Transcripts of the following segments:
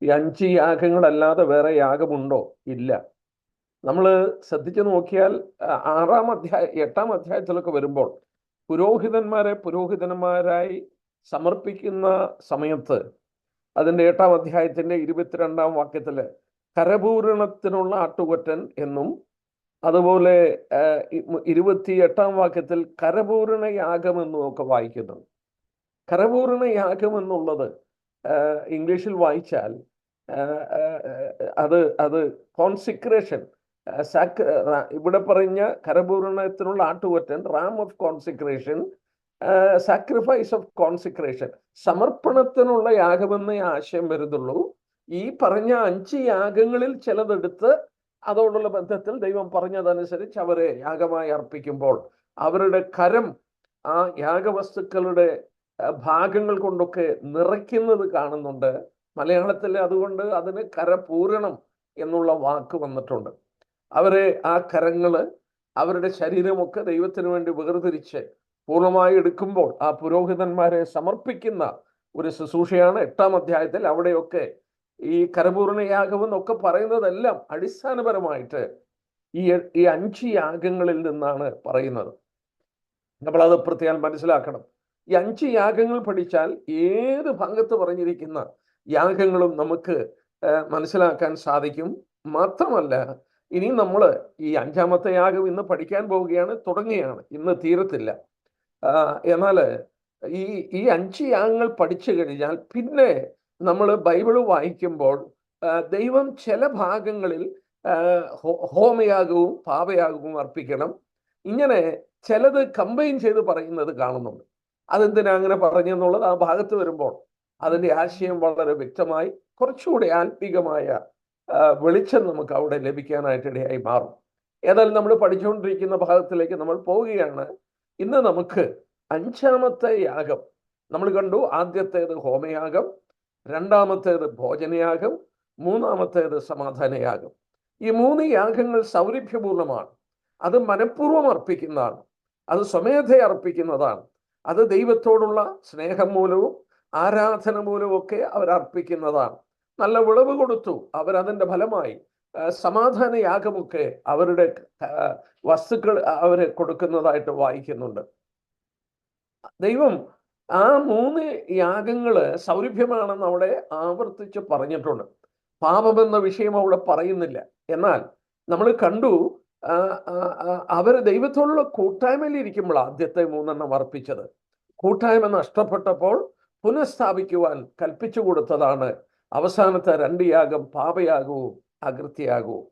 ഈ 5 യാഗങ്ങളല്ലാതെ വേറെ യാഗമുണ്ടോ? ഇല്ല. നമ്മൾ ശ്രദ്ധിച്ചു നോക്കിയാൽ 8-ാം അധ്യായത്തിലൊക്കെ വരുമ്പോൾ പുരോഹിതന്മാരായി സമർപ്പിക്കുന്ന സമയത്ത് അതിൻ്റെ 8-ാം അധ്യായത്തിൻ്റെ 22-ാം വാക്യത്തില് കരപൂരണത്തിനുള്ള ആട്ടുകൊറ്റൻ എന്നും, അതുപോലെ 28-ാം വാക്യത്തിൽ കരപൂരണ യാഗം എന്നും ഒക്കെ വായിക്കുന്നു. കരപൂരണ യാഗം എന്നുള്ളത് ഇംഗ്ലീഷിൽ വായിച്ചാൽ അത് കോൺസിക്രേഷൻ, ഇവിടെ പറഞ്ഞ കരപൂരണത്തിനുള്ള ആട്ടുകൊറ്റൻ, ram of consecration, sacrifice of consecration, സമർപ്പണത്തിനുള്ള യാഗമെന്നേ ആശയം വരുന്നുള്ളൂ. ഈ പറഞ്ഞ 5 യാഗങ്ങളിൽ ചിലതെടുത്ത് അതോടുള്ള ബന്ധത്തിൽ ദൈവം പറഞ്ഞതനുസരിച്ച് അവരെ യാഗമായി അർപ്പിക്കുമ്പോൾ അവരുടെ കരം ആ യാഗവസ്തുക്കളുടെ ഭാഗങ്ങൾ കൊണ്ടൊക്കെ നിറയ്ക്കുന്നത് കാണുന്നുണ്ട്. മലയാളത്തിൽ അതുകൊണ്ട് അതിന് കരപൂരണം എന്നുള്ള വാക്ക് വന്നിട്ടുണ്ട്. അവരെ ആ കരങ്ങള് അവരുടെ ശരീരമൊക്കെ ദൈവത്തിന് വേണ്ടി വേർതിരിച്ച് പൂർണ്ണമായി എടുക്കുമ്പോൾ ആ പുരോഹിതന്മാരെ സമർപ്പിക്കുന്ന ഒരു ശുശ്രൂഷയാണ് 8-ാം അധ്യായത്തിൽ. അവിടെയൊക്കെ ഈ കരപൂർണ യാഗം എന്നൊക്കെ പറയുന്നതെല്ലാം അടിസ്ഥാനപരമായിട്ട് ഈ 5 യാഗങ്ങളിൽ നിന്നാണ് പറയുന്നത്. നമ്മളത് പ്രത്യേകം മനസ്സിലാക്കണം. ഈ 5 യാഗങ്ങൾ പഠിച്ചാൽ ഏത് ഭാഗത്ത് പറഞ്ഞിരിക്കുന്ന യാഗങ്ങളും നമുക്ക് മനസ്സിലാക്കാൻ സാധിക്കും. മാത്രമല്ല, ഇനി നമ്മൾ ഈ 5-ാമത്തെ യാഗം ഇന്ന് പഠിക്കാൻ പോവുകയാണ്, തുടങ്ങുകയാണ്, ഇന്ന് തീരത്തില്ല. എന്നാൽ ഈ 5 യാഗങ്ങൾ പഠിച്ചു കഴിഞ്ഞാൽ പിന്നെ നമ്മൾ ബൈബിള് വായിക്കുമ്പോൾ ദൈവം ചില ഭാഗങ്ങളിൽ ഹോമയാഗവും പാപയാഗവും അർപ്പിക്കണം, ഇങ്ങനെ ചിലത് കമ്പൈൻ ചെയ്ത് പറയുന്നത് കാണുന്നുണ്ട്. അതെന്തിനാ അങ്ങനെ പറഞ്ഞെന്നുള്ളത് ആ ഭാഗത്ത് വരുമ്പോൾ അതിൻ്റെ ആശയം വളരെ വ്യക്തമായി കുറച്ചുകൂടി ആത്മീകമായ വെളിച്ചം നമുക്ക് അവിടെ ലഭിക്കാനായിട്ട് ഇടയായി മാറും. ഏതായാലും നമ്മൾ പഠിച്ചുകൊണ്ടിരിക്കുന്ന ഭാഗത്തിലേക്ക് നമ്മൾ പോവുകയാണ്. ഇന്ന് നമുക്ക് 5-ാമത്തെ യാഗം നമ്മൾ കണ്ടു. ആദ്യത്തേത് ഹോമയാഗം, 2-ാമത്തേത് ഭോജനയാഗം, 3-ാമത്തേത് സമാധാനയാഗം. ഈ 3 യാഗങ്ങൾ സൗരഭ്യപൂർണമാണ്. അത് മനഃപൂർവ്വം അർപ്പിക്കുന്നതാണ്, അത് സ്വമേധയെ അർപ്പിക്കുന്നതാണ്. അത് ദൈവത്തോടുള്ള സ്നേഹം മൂലവും ആരാധന മൂലവും ഒക്കെ അവരർപ്പിക്കുന്നതാണ്. നല്ല വിളവ് കൊടുത്തു അവരതിൻ്റെ ഫലമായി സമാധാന യാഗമൊക്കെ അവരുടെ വസ്തുക്കൾ അവര് കൊടുക്കുന്നതായിട്ട് വായിക്കുന്നുണ്ട്. ദൈവം ആ 3 യാഗങ്ങള് സൗരഭ്യമാണെന്ന് അവിടെ ആവർത്തിച്ച് പറഞ്ഞിട്ടുണ്ട്. പാപമെന്ന വിഷയം അവിടെ പറയുന്നില്ല. എന്നാൽ നമ്മൾ കണ്ടു അവര് ദൈവത്തോടുള്ള കൂട്ടായ്മയിൽ ഇരിക്കുമ്പോൾ ആദ്യത്തെ 3 അർപ്പിച്ചത്. കൂട്ടായ്മ നഷ്ടപ്പെട്ടപ്പോൾ പുനഃസ്ഥാപിക്കുവാൻ കൽപ്പിച്ചു കൊടുത്തതാണ് അവസാനത്തെ 2 യാഗം, പാപയാഗവും അകൃത്യയാഗവും.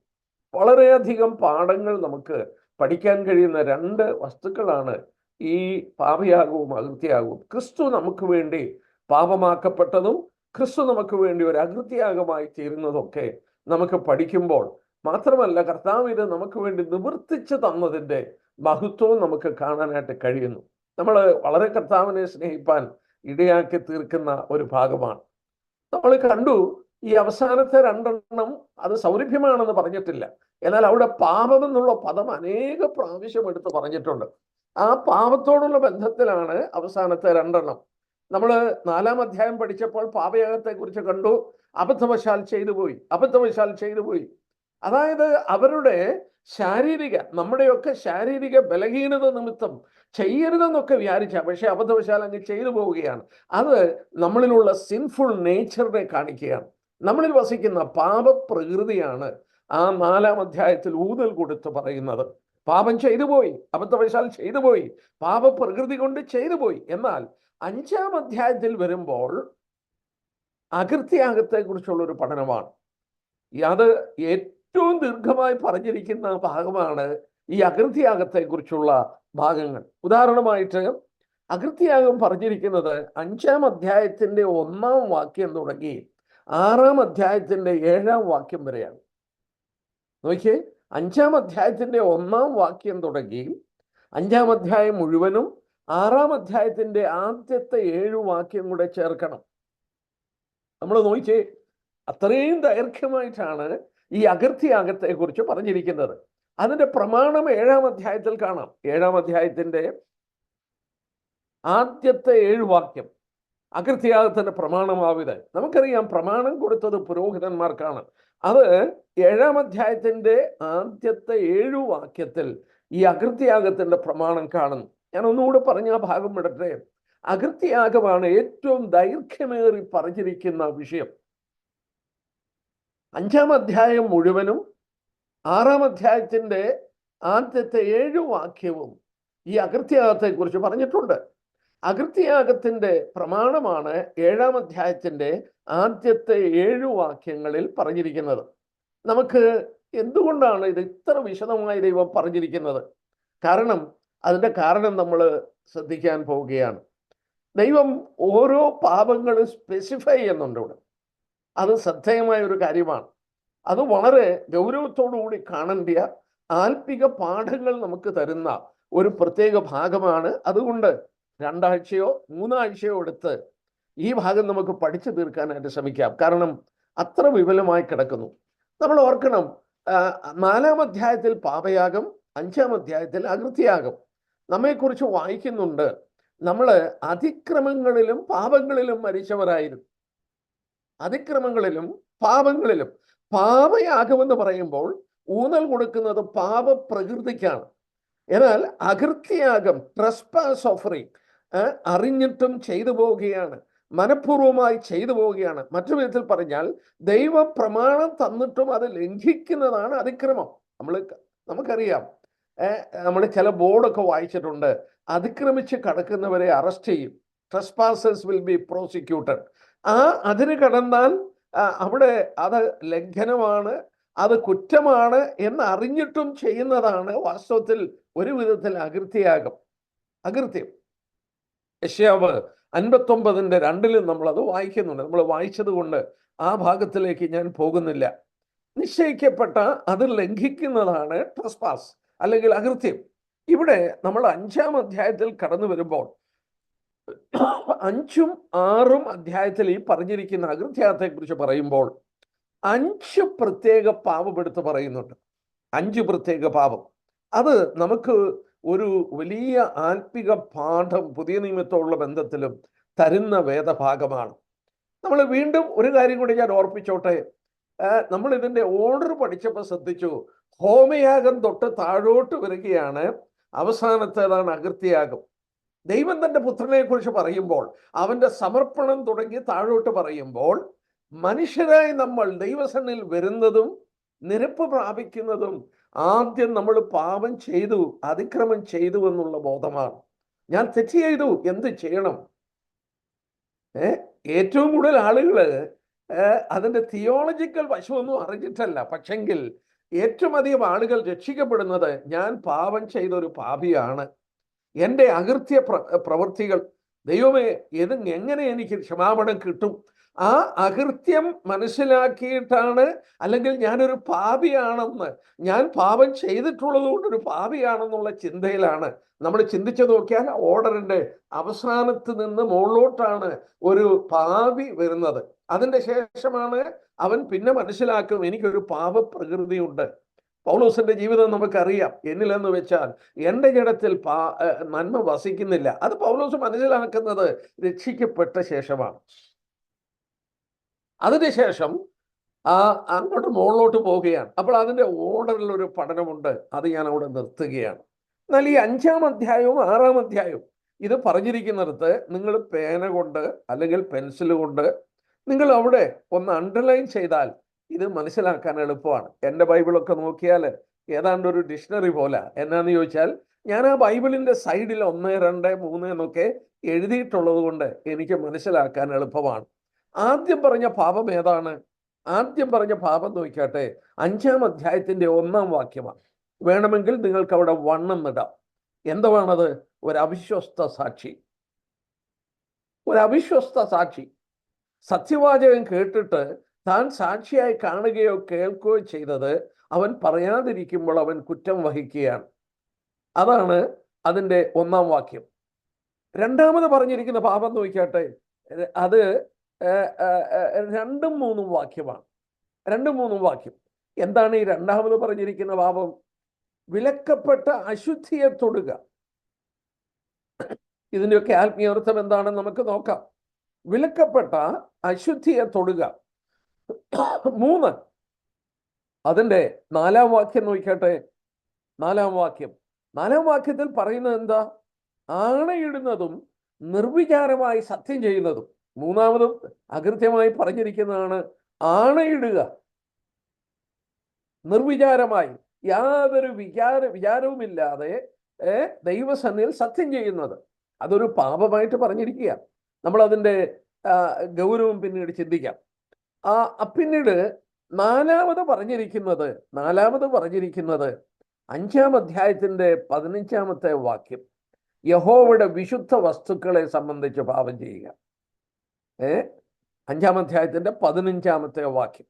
വളരെയധികം പാഠങ്ങൾ നമുക്ക് പഠിക്കാൻ കഴിയുന്ന 2 വസ്തുക്കളാണ് ഈ പാപയാഗവും അകൃത്യയാഗവും. ക്രിസ്തു നമുക്ക് വേണ്ടി പാപമാക്കപ്പെട്ടതും ക്രിസ്തു നമുക്ക് വേണ്ടി ഒരു അകൃത്യയാഗമായി തീരുന്നതൊക്കെ നമുക്ക് പഠിക്കുമ്പോൾ, മാത്രമല്ല കർത്താവ് ഇത് നമുക്ക് വേണ്ടി നിവർത്തിച്ച് തന്നതിൻ്റെ മഹത്വവും നമുക്ക് കാണാനായിട്ട് കഴിയുന്നു. നമ്മൾ വളരെ കർത്താവിനെ സ്നേഹിപ്പാൻ ഇടയാക്കി തീർക്കുന്ന ഒരു ഭാഗമാണ്. നമ്മൾ കണ്ടു ഈ അവസാനത്തെ 2 അത് സൗരഭ്യമാണെന്ന് പറഞ്ഞിട്ടില്ല. എന്നാൽ അവിടെ പാപം എന്നുള്ള പദം അനേക പ്രാവശ്യം എടുത്ത് പറഞ്ഞിട്ടുണ്ട്. ആ പാപത്തോടുള്ള ബന്ധത്തിലാണ് അവസാനത്തെ 2. നമ്മൾ 4-ാം അധ്യായം പഠിച്ചപ്പോൾ പാപയാഗത്തെ കുറിച്ച് കണ്ടു. അബദ്ധവശാൽ ചെയ്തു പോയി. അതായത് അവരുടെ നമ്മുടെയൊക്കെ ശാരീരിക ബലഹീനത നിമിത്തം ചെയ്യരുതെന്നൊക്കെ വിചാരിച്ച, പക്ഷെ അബദ്ധവശാൽ അങ്ങ് ചെയ്തു പോവുകയാണ്. അത് നമ്മളിലുള്ള സിൻഫുൾ നേച്ചറിനെ കാണിക്കുകയാണ്. നമ്മളിൽ വസിക്കുന്ന പാപപ്രകൃതിയാണ് ആ 4-ാം അധ്യായത്തിൽ ഊന്നൽ കൊടുത്ത് പറയുന്നത്. പാപം ചെയ്തുപോയി, അബദ്ധവശാൽ ചെയ്തുപോയി, പാപപ്രകൃതി കൊണ്ട് ചെയ്തുപോയി. എന്നാൽ 5-ാം അധ്യായത്തിൽ വരുമ്പോൾ അകൃത്യയാഗത്തെ കുറിച്ചുള്ളൊരു പഠനമാണ്. അത് ഏറ്റവും ദീർഘമായി പറഞ്ഞിരിക്കുന്ന ഭാഗമാണ് ഈ അകൃത്യയാഗത്തെ കുറിച്ചുള്ള ഭാഗങ്ങൾ. ഉദാഹരണമായിട്ട് അകൃത്യയാഗം പറഞ്ഞിരിക്കുന്നത് 5-ാം അധ്യായത്തിന്റെ 1-ാം വാക്യം തുടങ്ങി 6-ാം അധ്യായത്തിന്റെ 7-ാം വാക്യം വരെയാണ്. നോക്കിയേ, 5-ാം അധ്യായത്തിന്റെ 1-ാം വാക്യം തുടങ്ങി 5-ാം അധ്യായം മുഴുവനും 6-ാം അധ്യായത്തിന്റെ ആദ്യത്തെ 7 വാക്യം കൂടെ ചേർക്കണം. നമ്മൾ നോക്കിയേ, അത്രയും ദൈർഘ്യമായിട്ടാണ് ഈ അകൃത്യയാഗത്തെ കുറിച്ച് പറഞ്ഞിരിക്കുന്നത്. അതിന്റെ പ്രമാണം 7-ാം അധ്യായത്തിൽ കാണാം. 7-ാം അധ്യായത്തിന്റെ ആദ്യത്തെ 7 വാക്യം അകൃത്യയാഗത്തിന്റെ പ്രമാണമാവിത്. നമുക്കറിയാം, പ്രമാണം കൊടുത്തത് പുരോഹിതന്മാർക്കാണ്. അത് 7-ാം അധ്യായത്തിന്റെ ആദ്യത്തെ 7 വാക്യത്തിൽ ഈ അകൃത്യയാഗത്തിന്റെ പ്രമാണം കാണുന്നു. ഞാൻ ഒന്നുകൂടെ പറഞ്ഞ ആ ഭാഗം വിടട്ടെ. അകൃത്യയാഗമാണ് ഏറ്റവും ദൈർഘ്യമേറി പറഞ്ഞിരിക്കുന്ന വിഷയം. 5-ാം അധ്യായം മുഴുവനും 6-ാം അധ്യായത്തിന്റെ ആദ്യത്തെ 7 വാക്യവും ഈ അകൃത്യയാഗത്തെക്കുറിച്ച് പറഞ്ഞിട്ടുണ്ട്. അകൃത്യയാഗത്തിന്റെ പ്രമാണമാണ് 7-ാം അധ്യായത്തിന്റെ ആദ്യത്തെ 7 വാക്യങ്ങളിൽ പറഞ്ഞിരിക്കുന്നത്. നമുക്ക് എന്തുകൊണ്ടാണ് ഇത് ഇത്ര വിശദമായി ദൈവം പറഞ്ഞിരിക്കുന്നത്? അതിന്റെ കാരണം നമ്മൾ ശ്രദ്ധിക്കാൻ പോവുകയാണ്. ദൈവം ഓരോ പാപങ്ങളും സ്പെസിഫൈ ചെയ്യുന്നുണ്ട് ഇവിടെ. അത് ശ്രദ്ധേയമായ ഒരു കാര്യമാണ്. അത് വളരെ ഗൗരവത്തോടുകൂടി കാണേണ്ട ആത്മിക പാഠങ്ങൾ നമുക്ക് തരുന്ന ഒരു പ്രത്യേക ഭാഗമാണ്. അതുകൊണ്ട് 2 ആഴ്ചയോ 3 ആഴ്ചയോ എടുത്ത് ഈ ഭാഗം നമുക്ക് പഠിച്ചു തീർക്കാനായിട്ട് ശ്രമിക്കാം. കാരണം അത്ര വിപുലമായി കിടക്കുന്നു. നമ്മൾ ഓർക്കണം, 4-ാം അധ്യായത്തിൽ പാപയാഗം, 5-ാം അധ്യായത്തിൽ അകൃത്യയാഗം നമ്മെക്കുറിച്ച് വായിക്കുന്നുണ്ട്. നമ്മൾ അതിക്രമങ്ങളിലും പാപങ്ങളിലും മരിച്ചവരായിരുന്നു. അതിക്രമങ്ങളിലും പാപങ്ങളിലും. പാപയാഗമെന്ന് പറയുമ്പോൾ ഊന്നൽ കൊടുക്കുന്നത് പാപപ്രകൃതിക്കാണ്. എന്നാൽ അകൃത്യയാഗം, ട്രസ്പാസ് ഓഫറിങ്, അറിഞ്ഞിട്ടും ചെയ്തു പോവുകയാണ്, മനഃപൂർവ്വമായി ചെയ്തു പോവുകയാണ്. മറ്റു വിധത്തിൽ പറഞ്ഞാൽ ദൈവ പ്രമാണം തന്നിട്ടും അത് ലംഘിക്കുന്നതാണ് അതിക്രമം. നമുക്കറിയാം, നമ്മൾ ചില ബോർഡൊക്കെ വായിച്ചിട്ടുണ്ട്, അതിക്രമിച്ച് കടക്കുന്നവരെ അറസ്റ്റ് ചെയ്യും, ട്രസ്പാസേഴ്സ് വിൽ ബി പ്രോസിക്യൂട്ടഡ്. അതിന് കടന്നാൽ അവിടെ അത് ലംഘനമാണ്, അത് കുറ്റമാണ് എന്ന് അറിഞ്ഞിട്ടും ചെയ്യുന്നതാണ് വാസ്തവത്തിൽ ഒരു വിധത്തിൽ അകൃത്യയാഗം. അകൃത്യം. യെശയ്യാവ് 59:2 നമ്മളത് വായിക്കുന്നുണ്ട്. നമ്മൾ വായിച്ചത് കൊണ്ട് ആ ഭാഗത്തിലേക്ക് ഞാൻ പോകുന്നില്ല. നിശ്ചയിക്കപ്പെട്ട അത് ലംഘിക്കുന്നതാണ് ട്രസ്പാസ് അല്ലെങ്കിൽ അകൃത്യം. ഇവിടെ നമ്മൾ 5-ാം അധ്യായത്തിൽ കടന്നു വരുമ്പോൾ 5-ഉം 6-ഉം അധ്യായത്തിൽ ഈ പറഞ്ഞിരിക്കുന്ന അകൃത്യത്തെ കുറിച്ച് പറയുമ്പോൾ 5 പ്രത്യേക പാപം എടുത്ത് പറയുന്നുണ്ട്. 5 പ്രത്യേക പാപം. അത് നമുക്ക് ഒരു വലിയ ആത്മിക പാഠം പുതിയ നിയമത്തോടുള്ള ബന്ധത്തിലും തരുന്ന വേദഭാഗമാണ്. നമ്മൾ വീണ്ടും ഒരു കാര്യം കൂടി ഞാൻ ഓർപ്പിച്ചോട്ടെ. നമ്മൾ ഇതിന്റെ ഓർഡർ പഠിച്ചപ്പോൾ ശ്രദ്ധിച്ചു, ഹോമയാഗം തൊട്ട് താഴോട്ട് വരികയാണ്. അവസാനത്തേതാണ് അകൃത്യയാഗം. ദൈവം തന്റെ പുത്രനെ കുറിച്ച് പറയുമ്പോൾ, അവന്റെ സമർപ്പണം തുടങ്ങി താഴോട്ട് പറയുമ്പോൾ, മനുഷ്യരായി നമ്മൾ ദൈവസന്നിധിയിൽ വരുന്നതും നിരപ്പ് പ്രാപിക്കുന്നതും ആദ്യം നമ്മൾ പാപം ചെയ്തു, അതിക്രമം ചെയ്തു എന്നുള്ള ബോധമാണ്. ഞാൻ തെറ്റ് ചെയ്തു, എന്ത് ചെയ്യണം? ഏറ്റവും കൂടുതൽ ആളുകൾ അതിന്റെ തിയോളജിക്കൽ വശമൊന്നും അറിഞ്ഞിട്ടല്ല. പക്ഷെങ്കിൽ ഏറ്റവും അധികം ആളുകൾ രക്ഷിക്കപ്പെടുന്നത്, ഞാൻ പാപം ചെയ്ത ഒരു പാപിയാണ്, എൻ്റെ അകൃത്യ പ്രവൃത്തികൾ, ദൈവമേ ഇത് എങ്ങനെ എനിക്ക് ക്ഷമാപണം കിട്ടും? ആ അകൃത്യം മനസ്സിലാക്കിയിട്ടാണ്, അല്ലെങ്കിൽ ഞാനൊരു പാപിയാണെന്ന്, ഞാൻ പാപം ചെയ്തിട്ടുള്ളത് കൊണ്ടൊരു പാപിയാണെന്നുള്ള ചിന്തയിലാണ് നമ്മൾ ചിന്തിച്ചു നോക്കിയാൽ ഓർഡറിന്റെ അവസാനത്ത് നിന്ന് മുകളിലോട്ടാണ് ഒരു പാപി വരുന്നത്. അതിൻ്റെ ശേഷമാണ് അവൻ പിന്നെ മനസ്സിലാക്കും, എനിക്കൊരു പാപപ്രകൃതിയുണ്ട്. പൗലോസിന്റെ ജീവിതം നമുക്കറിയാം. എന്നിലെന്ന് വെച്ചാൽ എൻ്റെ ജഡത്തിൽ നന്മ വസിക്കുന്നില്ല. അത് പൗലോസ് മനസ്സിലാക്കുന്നത് രക്ഷിക്കപ്പെട്ട ശേഷമാണ്. അതിനുശേഷം അങ്ങോട്ട് മുകളിലോട്ട് പോവുകയാണ്. അപ്പോൾ അതിൻ്റെ ഓർഡറിലൊരു പഠനമുണ്ട്. അത് ഞാൻ അവിടെ നിർത്തുകയാണ്. എന്നാൽ ഈ 5-ാം അധ്യായവും 6-ാം അധ്യായവും ഇത് പറഞ്ഞിരിക്കുന്നിടത്ത് നിങ്ങൾ പേന കൊണ്ട് അല്ലെങ്കിൽ പെൻസിൽ കൊണ്ട് നിങ്ങൾ അവിടെ ഒന്ന് അണ്ടർലൈൻ ചെയ്താൽ ഇത് മനസ്സിലാക്കാൻ എളുപ്പമാണ്. എൻ്റെ ബൈബിളൊക്കെ നോക്കിയാൽ ഏതാണ്ട് ഒരു ഡിക്ഷണറി പോലെ. എന്നാന്ന് ചോദിച്ചാൽ, ഞാൻ ആ ബൈബിളിൻ്റെ സൈഡിൽ 1, 2, 3 എന്നൊക്കെ എഴുതിയിട്ടുള്ളത് കൊണ്ട് എനിക്ക് മനസ്സിലാക്കാൻ എളുപ്പമാണ്. ആദ്യം പറഞ്ഞ പാപം ഏതാണ്? ആദ്യം പറഞ്ഞ പാപം നോക്കിയാട്ടെ, 5-ാം അധ്യായത്തിന്റെ 1-ാം വാക്യമാണ്. വേണമെങ്കിൽ നിങ്ങൾക്ക് അവിടെ 1 എന്നിടാം. എന്താണത്? ഒരു അവിശ്വസ്ത സാക്ഷി. ഒരു അവിശ്വസ്ത സാക്ഷി. സത്യവാചകം കേട്ടിട്ട് താൻ സാക്ഷിയായി കാണുകയോ കേൾക്കുകയോ ചെയ്തത് അവൻ പറയാതിരിക്കുമ്പോൾ അവൻ കുറ്റം വഹിക്കുകയാണ്. അതാണ് അതിൻ്റെ 1-ാം വാക്യം. രണ്ടാമത് പറഞ്ഞിരിക്കുന്ന പാപം നോക്കിയാട്ടെ, അത് 2-ഉം 3-ഉം വാക്യമാണ്. 2-ഉം 3-ഉം വാക്യം. എന്താണ് ഈ രണ്ടാമത് പറഞ്ഞിരിക്കുന്ന പാപം? വിലക്കപ്പെട്ട അശുദ്ധിയെ തൊടുക. ഇതിൻ്റെയൊക്കെ ആത്മീയ അർത്ഥം എന്താണെന്ന് നമുക്ക് നോക്കാം. വിലക്കപ്പെട്ട അശുദ്ധിയെ തൊടുക. 3, അതിൻ്റെ 4-ാം വാക്യം നോക്കട്ടെ. 4-ാം വാക്യത്തിൽ പറയുന്നത് എന്താ? ആണയിടുന്നതും നിർവിചാരമായി സത്യം ചെയ്യുന്നതും. മൂന്നാമതും അകൃത്യമായി പറഞ്ഞിരിക്കുന്നതാണ് ആണയിടുക, നിർവിചാരമായി, യാതൊരു വിചാരവുമില്ലാതെ ദൈവസന്നിധിയിൽ സത്യം ചെയ്യുന്നത്. അതൊരു പാപമായിട്ട് പറഞ്ഞിരിക്കുക. നമ്മൾ അതിൻ്റെ ഗൗരവം പിന്നീട് ചിന്തിക്കാം. പിന്നീട് നാലാമത് പറഞ്ഞിരിക്കുന്നത് 5-ാം അധ്യായത്തിന്റെ 15-ാമത്തെ വാക്യം, യഹോവയുടെ വിശുദ്ധ വസ്തുക്കളെ സംബന്ധിച്ച് പാപം ചെയ്യുക. 5-ാം അധ്യായത്തിന്റെ 15-ാമത്തെ വാക്യം.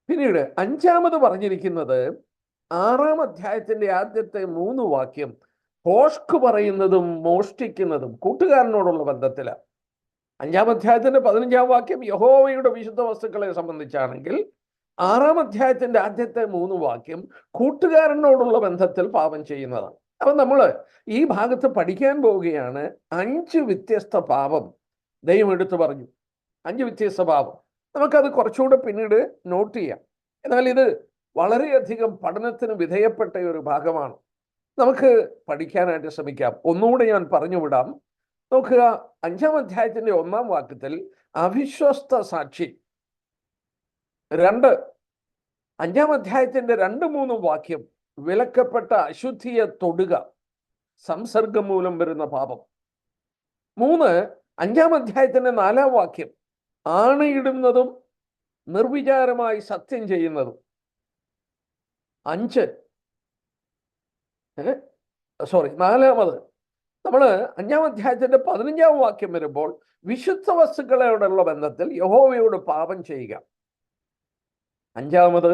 പിന്നീട് 5-ാമത് പറഞ്ഞിരിക്കുന്നത് 6-ാം അധ്യായത്തിന്റെ ആദ്യത്തെ 3 വാക്യം, ഭോഷ്ക് പറയുന്നതും മോഷ്ടിക്കുന്നതും കൂട്ടുകാരനോടുള്ള ബന്ധത്തിലാണ്. 5-ാം അധ്യായത്തിന്റെ 15-ാം വാക്യം യഹോവയുടെ വിശുദ്ധ വസ്തുക്കളെ സംബന്ധിച്ചാണെങ്കിൽ 6-ാം അധ്യായത്തിന്റെ ആദ്യത്തെ 3 വാക്യം കൂട്ടുകാരനോടുള്ള ബന്ധത്തിൽ പാപം ചെയ്യുന്നതാണ്. അപ്പൊ നമ്മൾ ഈ ഭാഗത്ത് പഠിക്കാൻ പോവുകയാണ് 5 വ്യത്യസ്ത പാപം ദൈവം എടുത്തു പറഞ്ഞു. 5 വ്യത്യസ്ത പാപം. നമുക്കത് കുറച്ചുകൂടെ പിന്നീട് നോട്ട് ചെയ്യാം. എന്നാൽ ഇത് വളരെയധികം പഠനത്തിന് വിധേയപ്പെട്ട ഒരു ഭാഗമാണ്. നമുക്ക് പഠിക്കാനായിട്ട് ശ്രമിക്കാം. ഒന്നുകൂടെ ഞാൻ പറഞ്ഞുവിടാം. നോക്കുക, 5-ാം അധ്യായത്തിന്റെ 1-ാം വാക്യത്തിൽ അവിശ്വസ്ത സാക്ഷി. 2, 5-ാം അധ്യായത്തിന്റെ 2-3 വാക്യം വിലക്കപ്പെട്ട അശുദ്ധിയെ തൊടുക, സംസർഗം മൂലം വരുന്ന പാപം. 3, 5-ാം അധ്യായത്തിന്റെ 4-ാം വാക്യം ആണയിടുന്നതും നിർവിചാരമായി സത്യം ചെയ്യുന്നതും. 4-ാമത് നമ്മൾ 5-ാം അധ്യായത്തിന്റെ 15-ാം വാക്യം വരുമ്പോൾ വിശുദ്ധ വസ്തുക്കളോടുള്ള ബന്ധത്തിൽ യഹോവയോട് പാപം ചെയ്യുക. 5-ാമത്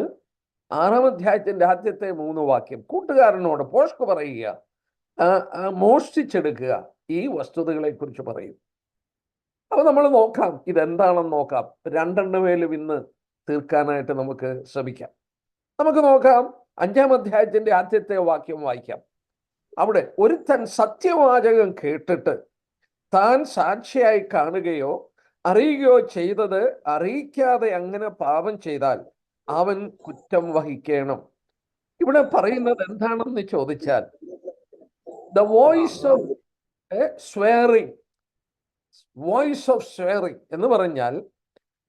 6-ാം അധ്യായത്തിന്റെ ആദ്യത്തെ 3 വാക്യം കൂട്ടുകാരനോട് ഭോഷ്ക് പറയുക, മോഷ്ടിച്ചെടുക്കുക. ഈ വസ്തുതകളെ കുറിച്ച് പറയും. അപ്പൊ നമ്മൾ നോക്കാം, ഇതെന്താണെന്ന് നോക്കാം. 2 ഇന്ന് തീർക്കാനായിട്ട് നമുക്ക് ശ്രമിക്കാം. നമുക്ക് നോക്കാം, 5-ാം അധ്യായത്തിന്റെ ആദ്യത്തെ വാക്യം വായിക്കാം. അവിടെ ഒരുത്തൻ സത്യവാചകം കേട്ടിട്ട് താൻ സാക്ഷിയായി കാണുകയോ അറിയുകയോ ചെയ്തത് അറിയിക്കാതെ അങ്ങനെ പാപം ചെയ്താൽ അവൻ കുറ്റം വഹിക്കണം. ഇവിടെ പറയുന്നത് എന്താണെന്ന് ചോദിച്ചാൽ, ദ വോയിസ് ഓഫ് സ്വെയറിംഗ് എന്ന് പറഞ്ഞാൽ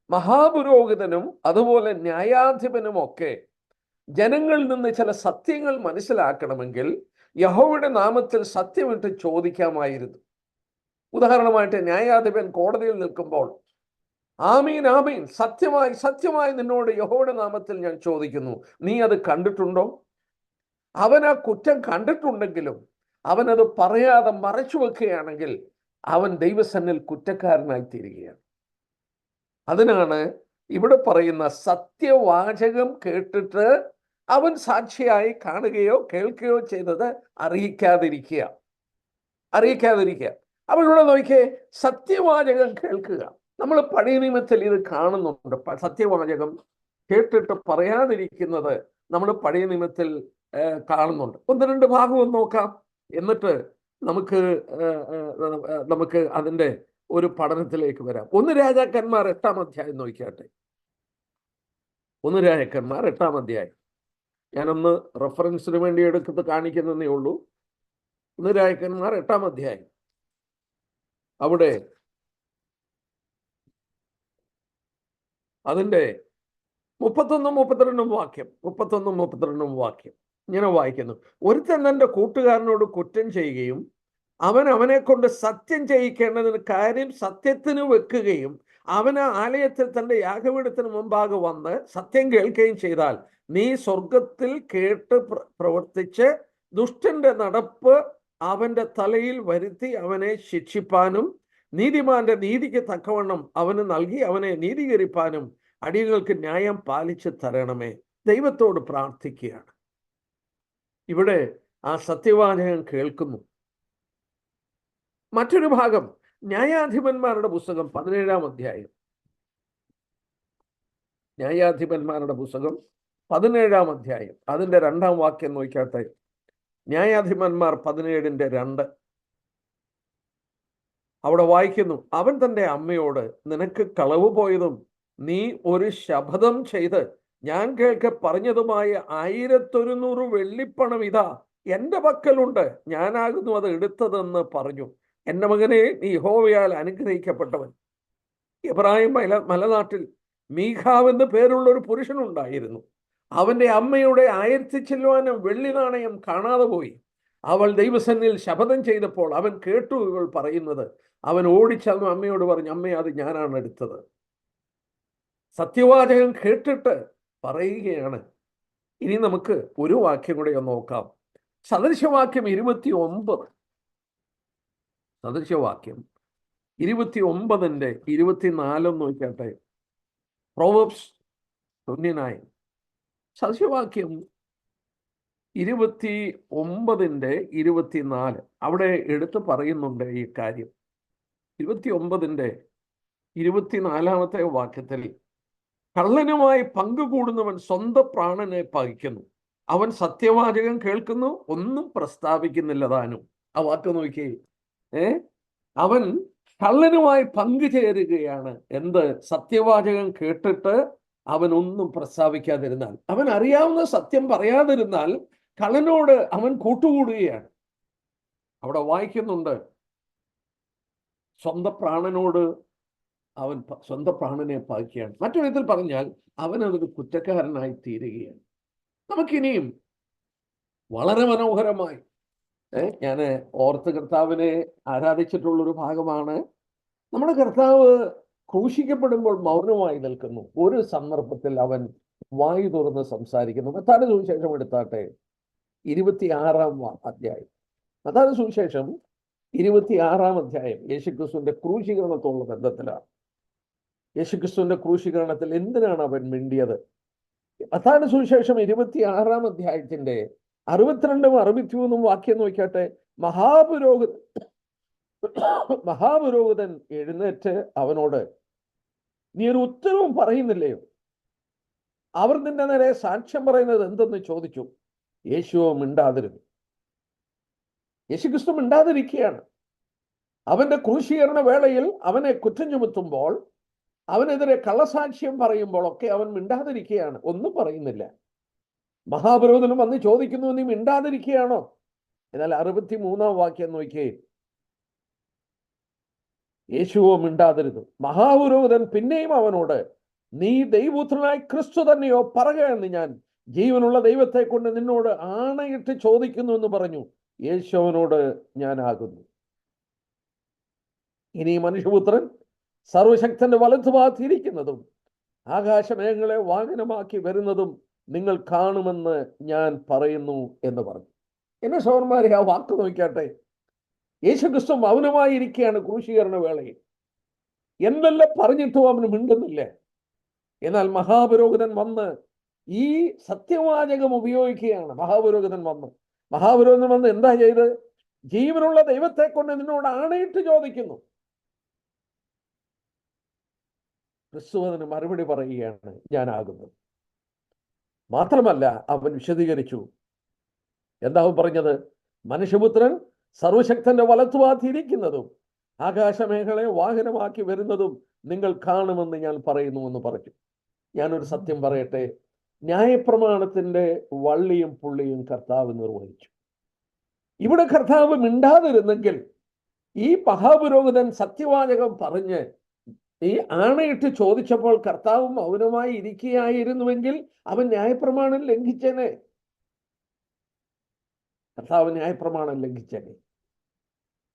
മഹാപുരോഹിതനും അതുപോലെ ന്യായാധിപനും ഒക്കെ ജനങ്ങളിൽ നിന്ന് ചില സത്യങ്ങൾ മനസ്സിലാക്കണമെങ്കിൽ യഹോവയുടെ നാമത്തിൽ സത്യമിട്ട് ചോദിക്കാമായിരുന്നു. ഉദാഹരണമായിട്ട് ന്യായാധിപൻ കോടതിയിൽ നിൽക്കുമ്പോൾ, ആമീൻ ആമീൻ, സത്യമായി നിന്നോട് യഹോവയുടെ നാമത്തിൽ ഞാൻ ചോദിക്കുന്നു, നീ അത് കണ്ടിട്ടുണ്ടോ? അവൻ ആ കുറ്റം കണ്ടിട്ടുണ്ടെങ്കിലും അവനത് പറയാതെ മറച്ചു വെക്കുകയാണെങ്കിൽ അവൻ ദൈവസന്നിധിയിൽ കുറ്റക്കാരനായി തീരുകയാണ്. അതിനാണ് ഇവിടെ പറയുന്ന സത്യവാചകം കേട്ടിട്ട് അവൻ സാക്ഷിയായി കാണുകയോ കേൾക്കുകയോ ചെയ്തത് അറിയിക്കാതിരിക്കുക. അപ്പോൾ ഇവിടെ നോക്കിയേ, സത്യവാചകം കേൾക്കുക. നമ്മൾ പഴയ നിയമത്തിൽ ഇത് കാണുന്നുണ്ട്. സത്യവാചകം കേട്ടിട്ട് പറയാതിരിക്കുന്നത് നമ്മൾ പഴയ നിയമത്തിൽ കാണുന്നുണ്ട്. 1-2 ഭാഗവും നോക്കാം. എന്നിട്ട് നമുക്ക് അതിൻ്റെ ഒരു പഠനത്തിലേക്ക് വരാം. 1 രാജാക്കന്മാർ 8-ാം അധ്യായം നോക്കിയാട്ടെ. 1 രാജാക്കന്മാർ 8-ാം അധ്യായം. ഞാനൊന്ന് റെഫറൻസിന് വേണ്ടി എടുത്ത് കാണിക്കുന്നതേ ഉള്ളൂ. 1 രാജാക്കന്മാർ 8-ാം അധ്യായം. അവിടെ അതിൻ്റെ 31-32 വാക്യം ഇങ്ങനെ വായിക്കുന്നു. ഒരുത്തൻ തൻ്റെ കൂട്ടുകാരനോട് കുറ്റം ചെയ്യുകയും അവനെ കൊണ്ട് സത്യം ചെയ്യിക്കേണ്ടതിന് കാര്യം സത്യത്തിന് വെക്കുകയും അവന് ആലയത്തിൽ തൻ്റെ യാഗപീഠത്തിന് മുമ്പാകെ വന്ന് സത്യം കേൾക്കുകയും ചെയ്താൽ നീ സ്വർഗത്തിൽ കേട്ട് പ്രവർത്തിച്ച് ദുഷ്ടന്റെ നടപ്പ് അവന്റെ തലയിൽ വരുത്തി അവനെ ശിക്ഷിപ്പാനും നീതിമാന്റെ നീതിക്ക് തക്കവണ്ണം അവന് നൽകി അവനെ നീതീകരിപ്പാനും അടിയങ്ങൾക്ക് ന്യായം പാലിച്ചു തരണമേ. ദൈവത്തോട് പ്രാർത്ഥിക്കുകയാണ്. ഇവിടെ ആ സത്യവാചകം കേൾക്കുന്നു. മറ്റൊരു ഭാഗം ന്യായാധിപന്മാരുടെ പുസ്തകം 17-ാം അധ്യായം. ന്യായാധിപന്മാരുടെ പുസ്തകം 17-ാം അധ്യായം അതിൻ്റെ 2-ാം വാക്യം നോക്കാട്ടെ. ന്യായാധിപന്മാർ 17-ന്റെ 2. അവിടെ വായിക്കുന്നു, അവൻ തൻ്റെ അമ്മയോട്, നിനക്ക് കളവ് പോയതും നീ ഒരു ശപഥം ചെയ്ത് ഞാൻ കേൾക്കെ പറഞ്ഞതുമായ 1100 വെള്ളിപ്പണം ഇതാ എൻ്റെ പക്കലുണ്ട്, ഞാനാകുന്നു അത് എടുത്തതെന്ന് പറഞ്ഞു. എൻ്റെ മകനെ, നീ യഹോവയാൽ അനുഗ്രഹിക്കപ്പെട്ടവൻ. എബ്രാഹിം മലനാട്ടിൽ മീഖാവെന്ന് പേരുള്ള ഒരു പുരുഷനുണ്ടായിരുന്നു. അവന്റെ അമ്മയുടെ 1000 ചില്വാനം വെള്ളി നാണയം കാണാതെ പോയി. അവൾ ദൈവസന്നിധിയിൽ ശപഥം ചെയ്തപ്പോൾ അവൻ കേട്ടു ഇവൾ പറയുന്നത്. അവൻ ഓടിച്ചെന്ന് അമ്മയോട് പറഞ്ഞു, അമ്മേ, അത് ഞാനാണ് എടുത്തത്. സത്യവാചകം കേട്ടിട്ട് പറയുകയാണ്. ഇനി നമുക്ക് ഒരു വാക്യം കൂടെ ഒന്ന് നോക്കാം. സദൃശവാക്യം 29. സദൃശവാക്യം 29ന്റെ 24 നോക്കട്ടെ. Proverbs 29. സദൃശവാക്യം 29ന്റെ 24 അവിടെ എടുത്ത് പറയുന്നുണ്ട് ഈ കാര്യം. 29ന്റെ 24ാമത്തെ വാക്യത്തിൽ, കള്ളനുമായി പങ്കുകൂടുന്നവൻ സ്വന്തം പ്രാണനെ പകിക്കുന്നു, അവൻ സത്യവാചകം കേൾക്കുന്നു, ഒന്നും പ്രസ്താവിക്കുന്നില്ല താനും. ആ വാക്ക് നോക്കിയേ. അവൻ കള്ളനുമായി പങ്കുചേരുകയാണ്. എന്ത്? സത്യവാചകം കേട്ടിട്ട് അവൻ ഒന്നും പ്രസ്താവിക്കാതിരുന്നാൽ, അവൻ അറിയാവുന്ന സത്യം പറയാതിരുന്നാൽ കള്ളനോട് അവൻ കൂട്ടുകൂടുകയാണ്. അവിടെ വായിക്കുന്നുണ്ട്, സ്വന്തം പ്രാണനോട് അവൻ സ്വന്തം പ്രാണനെ പകിക്കുകയാണ്. മറ്റൊരു വിധത്തിൽ പറഞ്ഞാൽ അവനതൊരു കുറ്റക്കാരനായി തീരുകയാണ്. നമുക്കിനിയും വളരെ മനോഹരമായി ഞാൻ ഓർത്ത് കർത്താവിനെ ആരാധിച്ചിട്ടുള്ളൊരു ഭാഗമാണ്. നമ്മുടെ കർത്താവ് ക്രൂശിക്കപ്പെടുമ്പോൾ മൗനമായി നിൽക്കുന്നു. ഒരു സന്ദർഭത്തിൽ അവൻ വായു തുറന്ന് സംസാരിക്കുന്നു. മത്തായിയുടെ സുവിശേഷം എടുത്താട്ടെ, 26-ാം അധ്യായം. മത്തായിയുടെ സുവിശേഷം 26-ാം അധ്യായം യേശുക്രിസ്തുവിന്റെ ക്രൂശീകരണത്തോടുള്ള ബന്ധത്തിലാണ്. യേശുക്രിസ്തുവിന്റെ ക്രൂശീകരണത്തിൽ എന്തിനാണ് അവൻ മിണ്ടിയത്? മത്തായിയുടെ സുവിശേഷം 26-ാം അധ്യായത്തിന്റെ 62-ഉം 63-ഉം വാക്യം നോക്കിയാട്ടെ. മഹാപുരോഹിതൻ എഴുന്നേറ്റ് അവനോട്, നീ ഒരു ഉത്തരവും പറയുന്നില്ലയോ? അവർ നിന്റെ നേരെ സാക്ഷ്യം പറയുന്നത് എന്തെന്ന് ചോദിച്ചു. യേശുവോ മിണ്ടാതിരുന്നു. യേശുക്രിസ്തു മിണ്ടാതിരിക്കുകയാണ്. അവന്റെ ക്രൂശീകരണ വേളയിൽ അവനെ കുറ്റം ചുമത്തുമ്പോൾ, അവനെതിരെ കള്ളസാക്ഷ്യം പറയുമ്പോൾ ഒക്കെ അവൻ മിണ്ടാതിരിക്കുകയാണ്, ഒന്നും പറയുന്നില്ല. മഹാപുരോഹിതനും വന്ന് ചോദിക്കുന്നു, നീ മിണ്ടാതിരിക്കുകയാണോ? എന്നാൽ 63-ാം വാക്യം നോക്കിയേ. യേശുവോ മിണ്ടാതിരുന്നു. മഹാപുരോഹിതൻ പിന്നെയും അവനോട്, നീ ദൈവപുത്രനായ ക്രിസ്തു തന്നെയോ പറയുകയെന്ന് ഞാൻ ജീവനുള്ള ദൈവത്തെ കൊണ്ട് നിന്നോട് ആണയിട്ട് ചോദിക്കുന്നു എന്ന് പറഞ്ഞു. യേശു അവനോട്, ഞാനാകുന്നു. ഇനി മനുഷ്യപുത്രൻ സർവശക്തന്റെ വലത്തുഭാഗത്തിരിക്കുന്നതും ആകാശമേഘങ്ങളെ വാഹനമാക്കി വരുന്നതും നിങ്ങൾ കാണുമെന്ന് ഞാൻ പറയുന്നു എന്ന് പറഞ്ഞു. എന്നെ സഹോദരന്മാരെ, ആ വാക്ക് നോക്കിയാട്ടെ. യേശുക്രിസ്തു മൗനമായിരിക്കുകയാണ് ക്രൂശീകരണ വേളയിൽ. എന്തെല്ലാം പറഞ്ഞിട്ടും അവന് മിണ്ടുന്നില്ല. എന്നാൽ മഹാപുരോഹിതൻ വന്ന് ഈ സത്യവാചകം ഉപയോഗിക്കുകയാണ്. മഹാപുരോഹിതൻ വന്ന് എന്താ ചെയ്ത്? ജീവനുള്ള ദൈവത്തെ കൊണ്ട് നിന്നോട് ആണയിട്ട് ചോദിക്കുന്നു. ക്രിസ്തു അതിന് മറുപടി പറയുകയാണ്, ഞാനാകുന്നത്. മാത്രമല്ല, അവൻ വിശദീകരിച്ചു. എന്താ അവൻ പറഞ്ഞത്? മനുഷ്യപുത്രൻ സർവശക്തന്റെ വലത്തുഭാഗത്തിരിക്കുന്നതും ആകാശമേഖലയെ വാഹനമാക്കി വരുന്നതും നിങ്ങൾ കാണുമെന്ന് ഞാൻ പറയുന്നു എന്ന് പറഞ്ഞു. ഞാനൊരു സത്യം പറയട്ടെ, ന്യായപ്രമാണത്തിന്റെ വള്ളിയും പുള്ളിയും കർത്താവ് നിർവഹിച്ചു. ഇവിടെ കർത്താവ് മിണ്ടാതിരുന്നെങ്കിൽ, ഈ മഹാപുരോഹിതൻ സത്യവാചകം പറഞ്ഞ് ഈ ആണയിട്ട് ചോദിച്ചപ്പോൾ കർത്താവ് മൗനമായി ഇരിക്കുകയായിരുന്നുവെങ്കിൽ അവൻ ന്യായപ്രമാണം ലംഘിച്ചേനെ. കർത്താവ് ന്യായപ്രമാണം ലംഘിച്ചേനെ.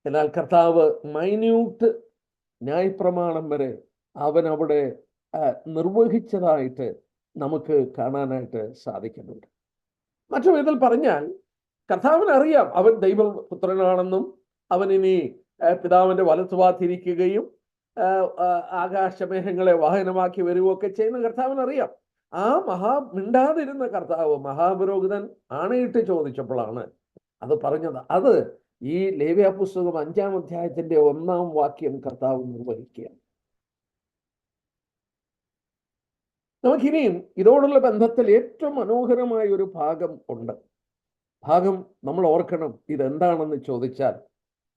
എന്നാൽ കർത്താവ് മൈന്യൂട്ട് ന്യായപ്രമാണം വരെ അവൻ അവിടെ നിർവഹിച്ചതായിട്ട് നമുക്ക് കാണാനായിട്ട് സാധിക്കുന്നുണ്ട്. മറ്റൊരു വിധത്തിൽ പറഞ്ഞാൽ, കർത്താവിന് അറിയാം അവൻ ദൈവപുത്രനാണെന്നും അവൻ ഇനി പിതാവിന്റെ വലത്തുഭാഗത്തിരിക്കുകയും ആകാശമേഘങ്ങളെ വാഹനമാക്കി വരികയൊക്കെ ചെയ്യുന്ന കർത്താവിന് അറിയാം. ആ മിണ്ടാതിരുന്ന കർത്താവ് മഹാപുരോഹിതൻ ആണയിട്ട് ചോദിച്ചപ്പോഴാണ് അത് പറഞ്ഞത്. അത് ഈ ലേവ്യ പുസ്തകം 5-ാം അധ്യായത്തിന്റെ 1-ാം വാക്യം കർത്താവ് നിർവഹിക്കുകയാണ്. നമുക്കിനിയും ഇതോടുള്ള ബന്ധത്തിൽ ഏറ്റവും മനോഹരമായ ഒരു ഭാഗം ഉണ്ട്. ഭാഗം നമ്മൾ ഓർക്കണം. ഇതെന്താണെന്ന് ചോദിച്ചാൽ,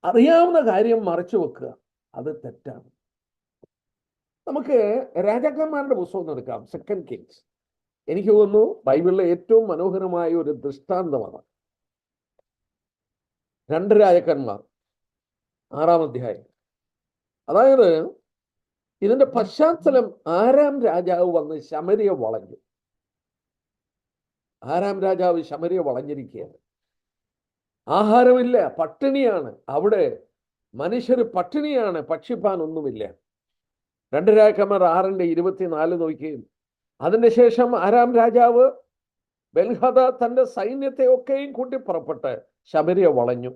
അറിയാവുന്ന കാര്യം മറച്ചു വെക്കുക. അത് തെറ്റാണ്. നമുക്ക് രാജാക്കന്മാരുടെ പുസ്തകം എടുക്കാം, സെക്കൻഡ് കിങ്സ്. എനിക്ക് തോന്നുന്നു ബൈബിളിലെ ഏറ്റവും മനോഹരമായ ഒരു ദൃഷ്ടാന്തമാണ് 2 രാജാക്കന്മാർ 6-ാം അധ്യായം. അതായത് ഇതിന്റെ പശ്ചാത്തലം, ആരാം രാജാവ് വന്ന് ശമരിയ വളഞ്ഞു. ആരാം രാജാവ് ശമരിയ വളഞ്ഞിരിക്കുകയാണ്. ആഹാരമില്ല, പട്ടിണിയാണ്. അവിടെ മനുഷ്യർ പട്ടിണിയാണ്, ഭക്ഷിപ്പാൻ ഒന്നുമില്ല. 2 രാജാക്കന്മാർ 6:24 നോക്കുകയും അതിന്റെ ശേഷം ആരാം രാജാവ് ബെൻഹദാദ് തന്റെ സൈന്യത്തെ ഒക്കെയും കൂട്ടി പുറപ്പെട്ട് ശമരിയ വളഞ്ഞു.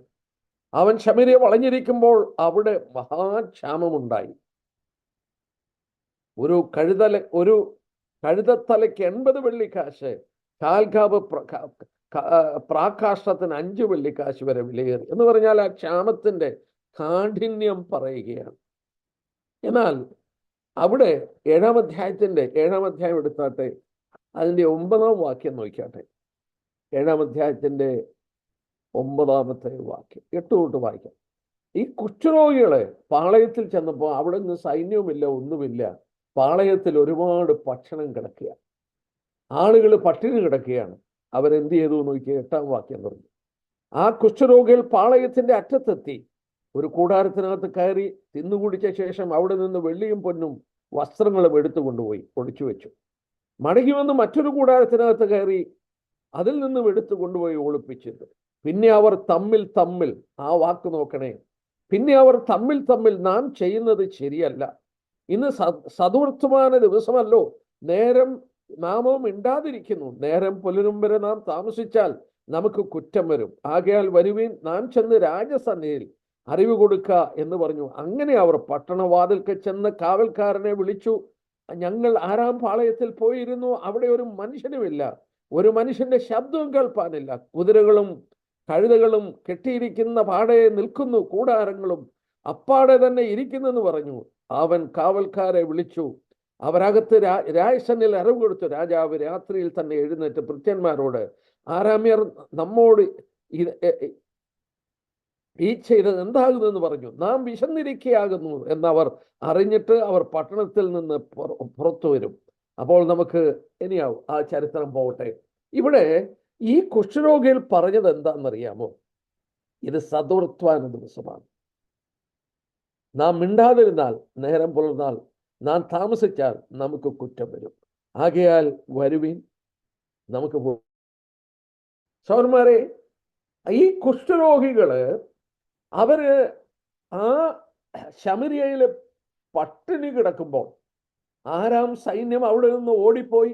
അവൻ ശമരിയ വളഞ്ഞിരിക്കുമ്പോൾ അവിടെ മഹാക്ഷാമമുണ്ടായി. ഒരു കഴുതത്തലയ്ക്ക് 80 വെള്ളിക്കാശ്, കാൽകാബ് പ്രാകാഷ്ടത്തിന് 5 വെള്ളിക്കാശ് വരെ വിലയേറി എന്ന് പറഞ്ഞാൽ ആ ക്ഷാമത്തിന്റെ കാഠിന്യം പറയുകയാണ്. എന്നാൽ അവിടെ 7-ാം അധ്യായം എടുത്താട്ടെ, അതിൻ്റെ 9-ാം വാക്യം നോക്കിയാട്ടെ. 7-ാം അധ്യായത്തിന്റെ 9-ാമത്തെ വാക്യം 8 തൊട്ട് വായിക്കാം. ഈ കുഷ്ഠരോഗികളെ പാളയത്തിൽ ചെന്നപ്പോൾ അവിടെ നിന്ന് സൈന്യവുമില്ല, ഒന്നുമില്ല. പാളയത്തിൽ ഒരുപാട് ഭക്ഷണം കിടക്കുക, ആളുകൾ പട്ടിണി കിടക്കുകയാണ്. അവരെന്ത് ചെയ്തു നോക്കിയ 8-ാം വാക്യം പറഞ്ഞു. ആ കുഷ്ഠരോഗികൾ പാളയത്തിന്റെ അറ്റത്തെത്തി ഒരു കൂടാരത്തിനകത്ത് കയറി തിന്നുകുടിച്ച ശേഷം അവിടെ നിന്ന് വെള്ളിയും പൊന്നും വസ്ത്രങ്ങളും എടുത്തു കൊണ്ടുപോയി ഒളിച്ചു വെച്ചു. മടങ്ങി വന്ന് മറ്റൊരു കൂടാരത്തിനകത്ത് കയറി അതിൽ നിന്നും എടുത്തു കൊണ്ടുപോയി ഒളിപ്പിച്ചിട്ട് പിന്നെ അവർ തമ്മിൽ, ആ വാക്ക് നോക്കണേ, പിന്നെ അവർ തമ്മിൽ നാം ചെയ്യുന്നത് ശരിയല്ല, ഇന്ന് സദുവർത്തമാന ദിവസമല്ലോ, നേരം നാമവും ഇണ്ടാതിരിക്കുന്നു, നേരം പുലരും വരെ നാം താമസിച്ചാൽ നമുക്ക് കുറ്റം വരും. ആകയാൽ വരുവീൻ, നാം ചെന്ന് രാജസന്നിധിയിൽ അറിവ് കൊടുക്ക എന്ന് പറഞ്ഞു. അങ്ങനെ അവർ പട്ടണവാതിൽക്ക് ചെന്ന് കാവൽക്കാരനെ വിളിച്ചു. ഞങ്ങൾ ആരാം പാളയത്തിൽ പോയിരുന്നു, അവിടെ ഒരു മനുഷ്യനുമില്ല, ഒരു മനുഷ്യന്റെ ശബ്ദവും കേൾപ്പാനില്ല. കുതിരകളും കഴുതകളും കെട്ടിയിരിക്കുന്ന പാടെ നിൽക്കുന്നു, കൂടാരങ്ങളും അപ്പാടെ തന്നെ ഇരിക്കുന്നെന്ന് പറഞ്ഞു. അവൻ കാവൽക്കാരെ വിളിച്ചു, അവരകത്ത് രാജസന്നിധിയിൽ അറിവ് കൊടുത്തു. രാജാവ് രാത്രിയിൽ തന്നെ എഴുന്നേറ്റ് ഭൃത്യന്മാരോട്, ആരാമ്യർ നമ്മോട് ഈ ചെയ്തത് എന്താകുന്നെന്ന് പറഞ്ഞു. നാം വിശന്നിരിക്കുകയാകുന്നു എന്നവർ അറിഞ്ഞിട്ട് അവർ പട്ടണത്തിൽ നിന്ന് പുറത്തു വരും. അപ്പോൾ നമുക്ക് ഇനിയാവും ആ ചരിത്രം പോകട്ടെ. ഇവിടെ ഈ കുഷ്ഠരോഗികൾ പറഞ്ഞത് എന്താണെന്നറിയാമോ? ഇത് സദുർധ്വാന ദിവസമാണ്. നാം മിണ്ടാതിരുന്നാൽ, നേരം പുലർന്നാൽ, നാം താമസിച്ചാൽ നമുക്ക് കുറ്റം വരും. ആകയാൽ വരുവിൻ, നമുക്ക് പോകും. സഹോദരന്മാരെ, ഈ കുഷ്ഠരോഗികള് അവര് ആ ശമരിയയില് പട്ടിണി കിടക്കുമ്പോൾ ആരാം സൈന്യം അവിടെ നിന്ന് ഓടിപ്പോയി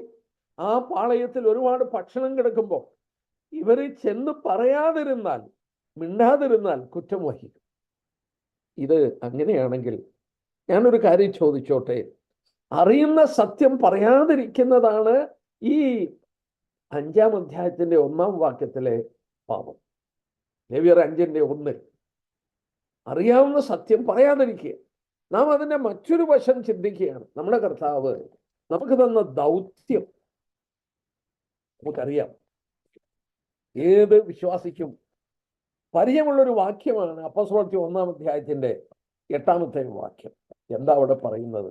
ആ പാളയത്തിൽ ഒരുപാട് ഭക്ഷണം കിടക്കുമ്പോൾ ഇവര് ചെന്ന് പറയാതിരുന്നാൽ, മിണ്ടാതിരുന്നാൽ കുറ്റം വഹിക്കും. ഇത് അങ്ങനെയാണെങ്കിൽ ഞാനൊരു കാര്യം ചോദിച്ചോട്ടെ, അറിയുന്ന സത്യം പറയാതിരിക്കുന്നതാണ് ഈ 5-ാം അധ്യായത്തിന്റെ 1-ാം വാക്യത്തിലെ പാപം. ലേവ്യർ 5:1 അറിയാവുന്ന സത്യം പറയാതിരിക്കുക. നാം അതിന്റെ മറ്റൊരു വശം ചിന്തിക്കുകയാണ്. നമ്മുടെ കർത്താവ് നമുക്ക് തന്ന ദൗത്യം നമുക്കറിയാം. ഏത് വിശ്വാസിക്കും പരിചയമുള്ളൊരു വാക്യമാണ് അപ്പോസ്തലപ്രവൃത്തി 1-ാം അധ്യായത്തിന്റെ 8-ാമത്തെ വാക്യം. എന്താ അവിടെ പറയുന്നത്?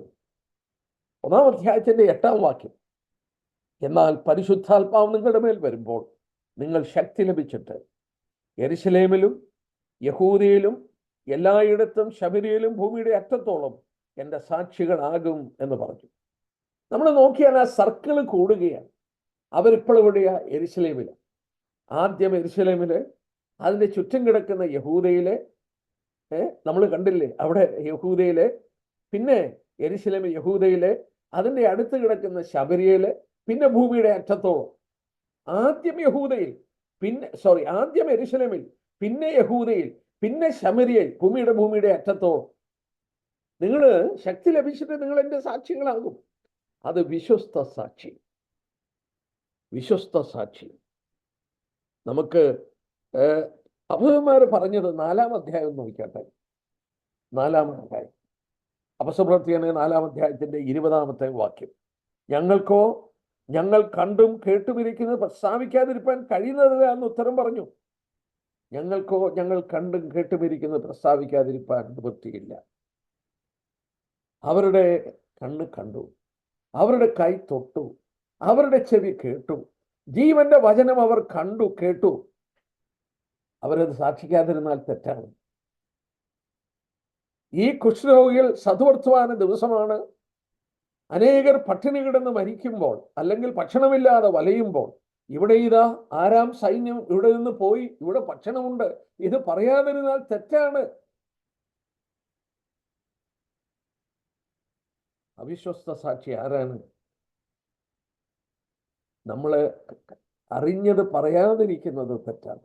1-ാം അധ്യായത്തിന്റെ 8-ാം വാക്യം, എന്നാൽ പരിശുദ്ധാത്മാവ് നിങ്ങളുടെ മേൽ വരുമ്പോൾ നിങ്ങൾ ശക്തി ലഭിച്ചിട്ട് യെരുശലേമിലും യഹൂദയിലും എല്ലായിടത്തും ശമര്യയിലും ഭൂമിയുടെ അറ്റത്തോളം എൻ്റെ സാക്ഷികളാകും എന്ന് പറഞ്ഞു. നമ്മൾ നോക്കിയാൽ ആ സർക്കിൾ കൂടുകയാണ്. അവരിപ്പോൾ എവിടെയാ? യെരുശലേമിലാണ്. ആദ്യം യെരുശലേമില്, അതിൻ്റെ ചുറ്റും കിടക്കുന്ന യഹൂദയിലെ, നമ്മൾ കണ്ടില്ലേ അവിടെ യഹൂദയിലെ, പിന്നെ യെരുശലേം യഹൂദയിലെ, അതിൻ്റെ അടുത്ത് കിടക്കുന്ന ശമര്യയില്, പിന്നെ ഭൂമിയുടെ അറ്റത്തോളം. ആദ്യം യഹൂദയിൽ, ആദ്യം യെരുശലേമിൽ, പിന്നെ യഹൂദയിൽ, പിന്നെ ശമര്യയിൽ, ഭൂമിയുടെ അറ്റത്തോളം. നിങ്ങൾ ശക്തി ലഭിച്ചിട്ട് നിങ്ങൾ എൻ്റെ സാക്ഷികളാകും. അത് വിശ്വസ്ത സാക്ഷി. നമുക്ക് അപ്പോസ്തലന്മാർ പറഞ്ഞത് 4-ാം അധ്യായം നോക്കിയാട്ടെ. 4-ാം അധ്യായം അപ്പോസ്തലപ്രവൃത്തിയാണ് 4-ാം അധ്യായത്തിന്റെ 20-ാമത്തെ വാക്യം. ഞങ്ങൾ കണ്ടും കേട്ടുമിരിക്കുന്നത് പ്രസ്താവിക്കാതിരിക്കാൻ കഴിയുന്നതില്ല എന്ന് ഉത്തരം പറഞ്ഞു. ഞങ്ങൾ കണ്ടും കേട്ടുമിരിക്കുന്നത് പ്രസ്താവിക്കാതിരിക്കാൻ നിവൃത്തിയില്ല. അവരുടെ കണ്ണ് കണ്ടു, അവരുടെ കൈ തൊട്ടു, അവരുടെ ചെവി കേട്ടു, ജീവന്റെ വചനം അവർ കണ്ടു കേട്ടു. അവരത് സാക്ഷിക്കാതിരുന്നാൽ തെറ്റാണ്. ഈ കുഷ്ഠരോഗികൾ സദ്വർത്തമാന ദിവസമാണ്. അനേകർ പട്ടിണി കിടന്ന് മരിക്കുമ്പോൾ, അല്ലെങ്കിൽ ഭക്ഷണമില്ലാതെ വലയുമ്പോൾ, ഇവിടെ ഇതാ ആരാം സൈന്യം ഇവിടെ നിന്ന് പോയി, ഇവിടെ ഭക്ഷണമുണ്ട്, ഇത് പറയാതിരുന്നാൽ തെറ്റാണ്. അവിശ്വസ്ത സാക്ഷി ആരാണ്? നമ്മള് അറിഞ്ഞത് പറയാതിരിക്കുന്നത് തെറ്റാണ്.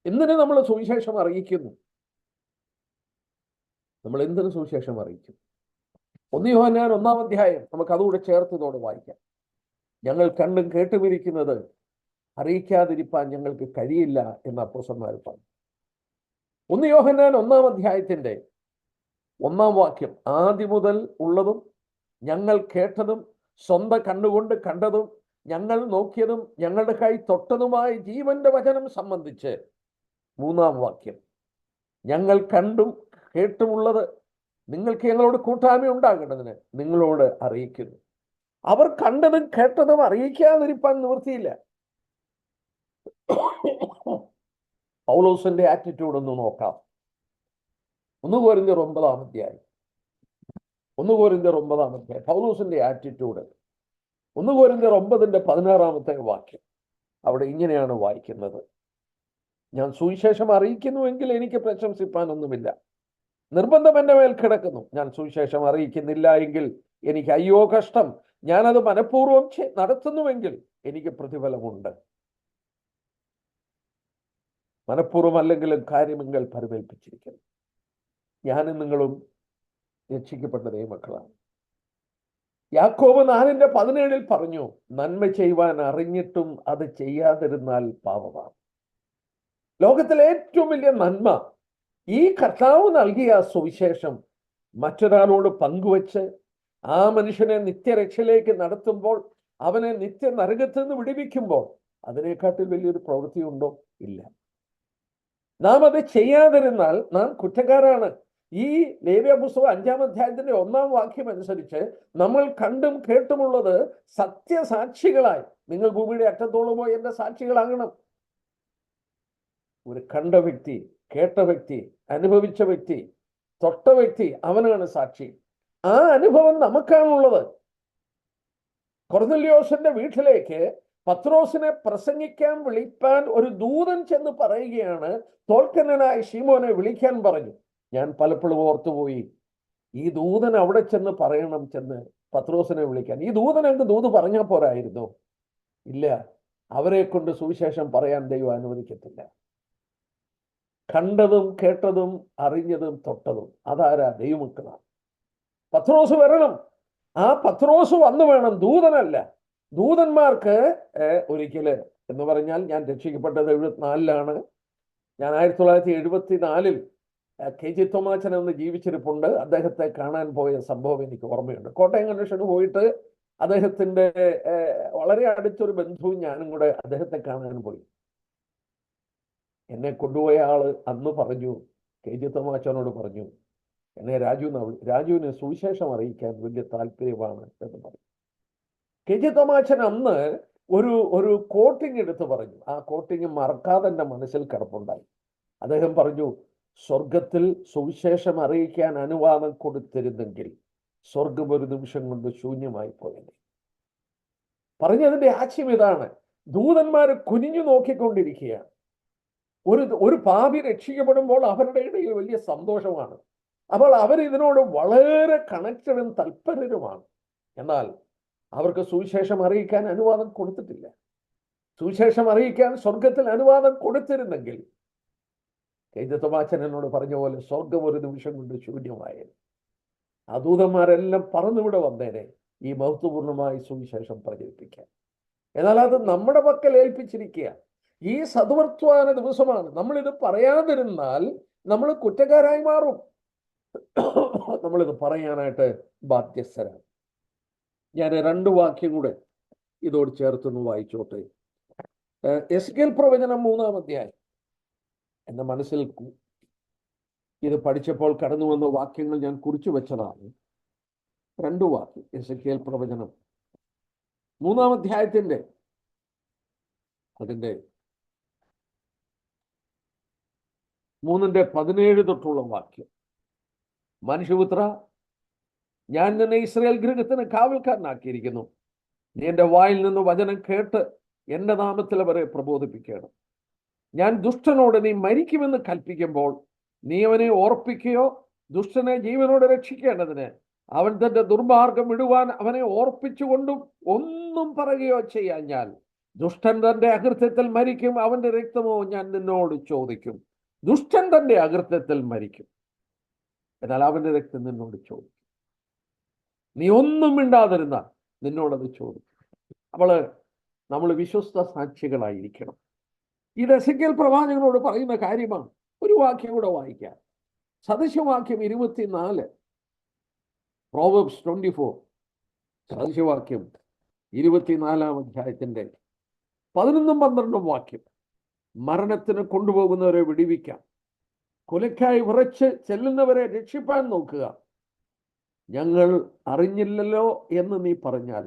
എന്തിനു നമ്മൾ സുവിശേഷം അറിയിക്കുന്നു? നമ്മൾ എന്തിനു സുവിശേഷം അറിയിക്കും? 1 യോഹന്നാൻ 1-ാം അധ്യായം നമുക്ക് അതുകൂടെ ചേർത്തതോടെ വായിക്കാം. ഞങ്ങൾ കണ്ടും കേട്ടുമിരിക്കുന്നത് അറിയിക്കാതിരിപ്പാൻ ഞങ്ങൾക്ക് കഴിയില്ല എന്ന് അപ്പോസ്തലന്മാർ പറഞ്ഞു. 1 യോഹന്നാൻ 1-ാം അധ്യായത്തിന്റെ 1-ാം വാക്യം, ആദ്യം മുതൽ ഉള്ളതും ഞങ്ങൾ കേട്ടതും സ്വന്തം കണ്ണുകൊണ്ട് കണ്ടതും ഞങ്ങൾ നോക്കിയതും ഞങ്ങളുടെ കൈ തൊട്ടതുമായ ജീവന്റെ വചനം സംബന്ധിച്ച് 3-ാം വാക്യം, ഞങ്ങൾ കണ്ടും കേട്ടുമുള്ളത് നിങ്ങൾക്ക് ഞങ്ങളോട് കൂട്ടായ്മ ഉണ്ടാകേണ്ടതിന് നിങ്ങളോട് അറിയിക്കുന്നു. അവർ കണ്ടതും കേട്ടതും അറിയിക്കാതിരിപ്പാൻ നിവൃത്തിയില്ല. പൗലോസിന്റെ ആറ്റിറ്റ്യൂഡ് ഒന്ന് നോക്കാം. 1 കൊരിന്ത്യർ 9-ാം അധ്യായം, 1 കൊരിന്ത്യർ 9-ാം അധ്യായം, പൗലോസിന്റെ ആറ്റിറ്റ്യൂഡ്. 1 കൊരിന്ത്യർ 9-ന്റെ 16-ാമത്തെ വാക്യം. അവിടെ ഇങ്ങനെയാണ് വായിക്കുന്നത്: ഞാൻ സുവിശേഷം അറിയിക്കുന്നുവെങ്കിൽ എനിക്ക് പ്രശംസിപ്പാനൊന്നുമില്ല. നിർബന്ധം എൻ്റെ മേൽ കിടക്കുന്നു. ഞാൻ സുവിശേഷം അറിയിക്കുന്നില്ല എങ്കിൽ എനിക്ക് അയ്യോ കഷ്ടം. ഞാനത് മനഃപൂർവ്വം നടത്തുന്നുവെങ്കിൽ എനിക്ക് പ്രതിഫലമുണ്ട്. മനഃപൂർവ്വം അല്ലെങ്കിലും കാര്യമെങ്കിൽ പരിവേൽപ്പിച്ചിരിക്കുന്നു. ഞാനും നിങ്ങളും രക്ഷിക്കപ്പെട്ട ദൈവമക്കളാണ്. യാക്കോബ് 4:17 പറഞ്ഞു, നന്മ ചെയ്യുവാൻ അറിഞ്ഞിട്ടും അത് ചെയ്യാതിരുന്നാൽ പാപമാണ്. ലോകത്തിലെ ഏറ്റവും വലിയ നന്മ ഈ കർത്താവ് നൽകിയ സുവിശേഷം മറ്റൊരാളോട് പങ്കുവച്ച് ആ മനുഷ്യനെ നിത്യരക്ഷയിലേക്ക് നടത്തുമ്പോൾ, അവനെ നിത്യ നരകത്തിൽ നിന്ന് വിടുവിക്കുമ്പോൾ അതിനെക്കാട്ടിൽ വലിയൊരു പ്രവൃത്തി ഉണ്ടോ? ഇല്ല. നാം അത് ചെയ്യാതിരുന്നാൽ നാം കുറ്റക്കാരാണ്. ഈ ലേവ്യ പുസ്തകം 5-ാം അധ്യായത്തിന്റെ 1-ാം വാക്യം അനുസരിച്ച് നമ്മൾ കണ്ടും കേട്ടുമുള്ളത് സത്യസാക്ഷികളായി നിങ്ങൾ ഭൂമിയുടെ അറ്റത്തോളം പോയി എന്റെ സാക്ഷികളാകണം. ഒരു കണ്ട വ്യക്തി, കേട്ട വ്യക്തി, അനുഭവിച്ച വ്യക്തി, തൊട്ട വ്യക്തി, അവനാണ് സാക്ഷി. ആ അനുഭവം നമുക്കാണുള്ളത്. കൊർന്നല്യോസിന്റെ വീട്ടിലേക്ക് പത്രോസിനെ പ്രസംഗിക്കാൻ വിളിപ്പാൻ ഒരു ദൂതൻ ചെന്ന് പറയുകയാണ്, തോൽക്കനായ ശീമോനെ വിളിക്കാൻ പറഞ്ഞു. ഞാൻ പലപ്പോഴും ഓർത്തുപോയി, ഈ ദൂതൻ അവിടെ ചെന്ന് പറയണം, ചെന്ന് പത്രോസിനെ വിളിക്കാൻ. ഈ ദൂതൻ അങ്ങ് ദൂത് പറഞ്ഞാൽ പോരായിരുന്നു? ഇല്ല, അവരെ കൊണ്ട് സുവിശേഷം പറയാൻ ദൈവം അനുവദിക്കത്തില്ല. കണ്ടതും കേട്ടതും അറിഞ്ഞതും തൊട്ടതും അതാരാ? ദൈവമക്കളാണ്. പത്രോസ് വരണം. ആ പത്രോസ് വന്നു വേണം, ദൂതനല്ല. ദൂതന്മാർക്ക് ഒരിക്കല് എന്ന് പറഞ്ഞാൽ, ഞാൻ രക്ഷിക്കപ്പെട്ടത് 74-ലാണ്. ഞാൻ 1974 KG തോമാച്ചൻ എന്ന് ജീവിച്ചിരിപ്പുണ്ട്. അദ്ദേഹത്തെ കാണാൻ പോയ സംഭവം എനിക്ക് ഓർമ്മയുണ്ട്. കോട്ടയം കൺവെൻഷന് പോയിട്ട് അദ്ദേഹത്തിന്റെ വളരെ അടുത്തൊരു ബന്ധുവും ഞാനും കൂടെ അദ്ദേഹത്തെ കാണാൻ പോയി. എന്നെ കൊണ്ടുപോയ ആള് അന്ന് പറഞ്ഞു, KG തോമാച്ചനോട് പറഞ്ഞു, എന്നെ രാജുവിന് സുവിശേഷം അറിയിക്കാൻ വലിയ താല്പര്യമാണ് എന്ന് പറഞ്ഞു. KG തോമാച്ചൻ അന്ന് ഒരു കോട്ടിങ് എടുത്ത് പറഞ്ഞു. ആ കോട്ടിങ് മറക്കാതെ എൻ്റെ മനസ്സിൽ കിടപ്പുണ്ടായി. അദ്ദേഹം പറഞ്ഞു, സ്വർഗത്തിൽ സുവിശേഷം അറിയിക്കാൻ അനുവാദം കൊടുത്തിരുന്നെങ്കിൽ സ്വർഗം ഒരു നിമിഷം കൊണ്ട് ശൂന്യമായി പോയത്. പറഞ്ഞതിന്റെ ആശയം ഇതാണ്: ദൂതന്മാര് കുനിഞ്ഞു നോക്കിക്കൊണ്ടിരിക്കുകയാണ്. ഒരു പാപി രക്ഷിക്കപ്പെടുമ്പോൾ അവരുടെ ഇടയിൽ വലിയ സന്തോഷമാണ്. അപ്പോൾ അവരിതിനോട് വളരെ കണക്റ്റഡും തൽപരരുമാണ്. എന്നാൽ അവർക്ക് സുവിശേഷം അറിയിക്കാൻ അനുവാദം കൊടുത്തിട്ടില്ല. സുവിശേഷം അറിയിക്കാൻ സ്വർഗത്തിൽ അനുവാദം കൊടുത്തിരുന്നെങ്കിൽ KG തോമാച്ചൻ എന്നോട് പറഞ്ഞ പോലെ സ്വർഗം ഒരു നിമിഷം കൊണ്ട് ശൂന്യമായത്. ആ ദൂതന്മാരെല്ലാം പറന്നിവിടെ വന്നേനെ ഈ മഹത്വപൂർണമായി സുവിശേഷം പ്രചരിപ്പിക്കാൻ. എന്നാൽ അത് നമ്മുടെ പക്കൽ ഏൽപ്പിച്ചിരിക്കുക. ഈ സദ്വർത്തമാന ദിവസമാണ്. നമ്മളിത് പറയാതിരുന്നാൽ നമ്മൾ കുറ്റക്കാരായി മാറും. നമ്മളിത് പറയാനായിട്ട് ബാധ്യസ്ഥരാണ്. ഞാൻ 2 വാക്യം കൂടെ ഇതോട് ചേർത്തൊന്ന് വായിച്ചോട്ടെ. എസ്കേൽ പ്രവചനം 3-ാം അധ്യായം എൻ്റെ മനസ്സിൽ ഇത് പഠിച്ചപ്പോൾ കടന്നു വന്ന വാക്യങ്ങൾ ഞാൻ കുറിച്ചു വെച്ചതാണ്. 2 വാക്യം. എസെക്കിയേൽ പ്രവചനം 3-ാം അധ്യായത്തിന്റെ അതിന്റെ 3:17 തൊട്ടുള്ള വാക്യം. മനുഷ്യപുത്ര, ഞാൻ നിന്നെ ഇസ്രായേൽ ഗൃഹത്തിന് കാവൽക്കാരനാക്കിയിരിക്കുന്നു. നീ എൻ്റെ വായിൽ നിന്ന് വചനം കേട്ട് എൻ്റെ നാമത്തിൽ അവരെ പ്രബോധിപ്പിക്കണം. ഞാൻ ദുഷ്ടനോട് നീ മരിക്കുമെന്ന് കൽപ്പിക്കുമ്പോൾ നീ അവനെ ഓർപ്പിക്കുകയോ ദുഷ്ടനെ ജീവനോട് രക്ഷിക്കേണ്ടതിന് അവൻ തന്റെ ദുർമാർഗം വിടുവാൻ അവനെ ഓർപ്പിച്ചുകൊണ്ടും ഒന്നും പറയുകയോ ചെയ്യാഞ്ഞാൽ ദുഷ്ടൻ തന്റെ അകൃത്യത്തിൽ മരിക്കും, അവന്റെ രക്തമോ ഞാൻ നിന്നോട് ചോദിക്കും. ദുഷ്ടൻ തന്റെ അകൃത്യത്തിൽ മരിക്കും, എന്നാൽ അവന്റെ രക്തം നിന്നോട് ചോദിക്കും. നീ ഒന്നും മിണ്ടാതിരുന്നാൽ നിന്നോടത് ചോദിക്കും. നമ്മൾ വിശ്വസ്ത സാക്ഷികളായിരിക്കണം. ഇത് എസെക്കിയേൽ പ്രവാചകനോട് പറയുന്ന കാര്യമാണ്. ഒരു വാക്യം കൂടെ വായിക്കാം. സദൃശവാക്യം 24, പ്രോവേർബ്സ് 24, സദൃശവാക്യം 24-ാം അധ്യായത്തിന്റെ 11-12 വാക്യം. മരണത്തിന് കൊണ്ടുപോകുന്നവരെ വിടുവിക്കാം, കൊലയ്ക്കായി വിറച്ച് ചെല്ലുന്നവരെ രക്ഷിപ്പാൻ നോക്കുക. ഞങ്ങൾ അറിഞ്ഞില്ലല്ലോ എന്ന് നീ പറഞ്ഞാൽ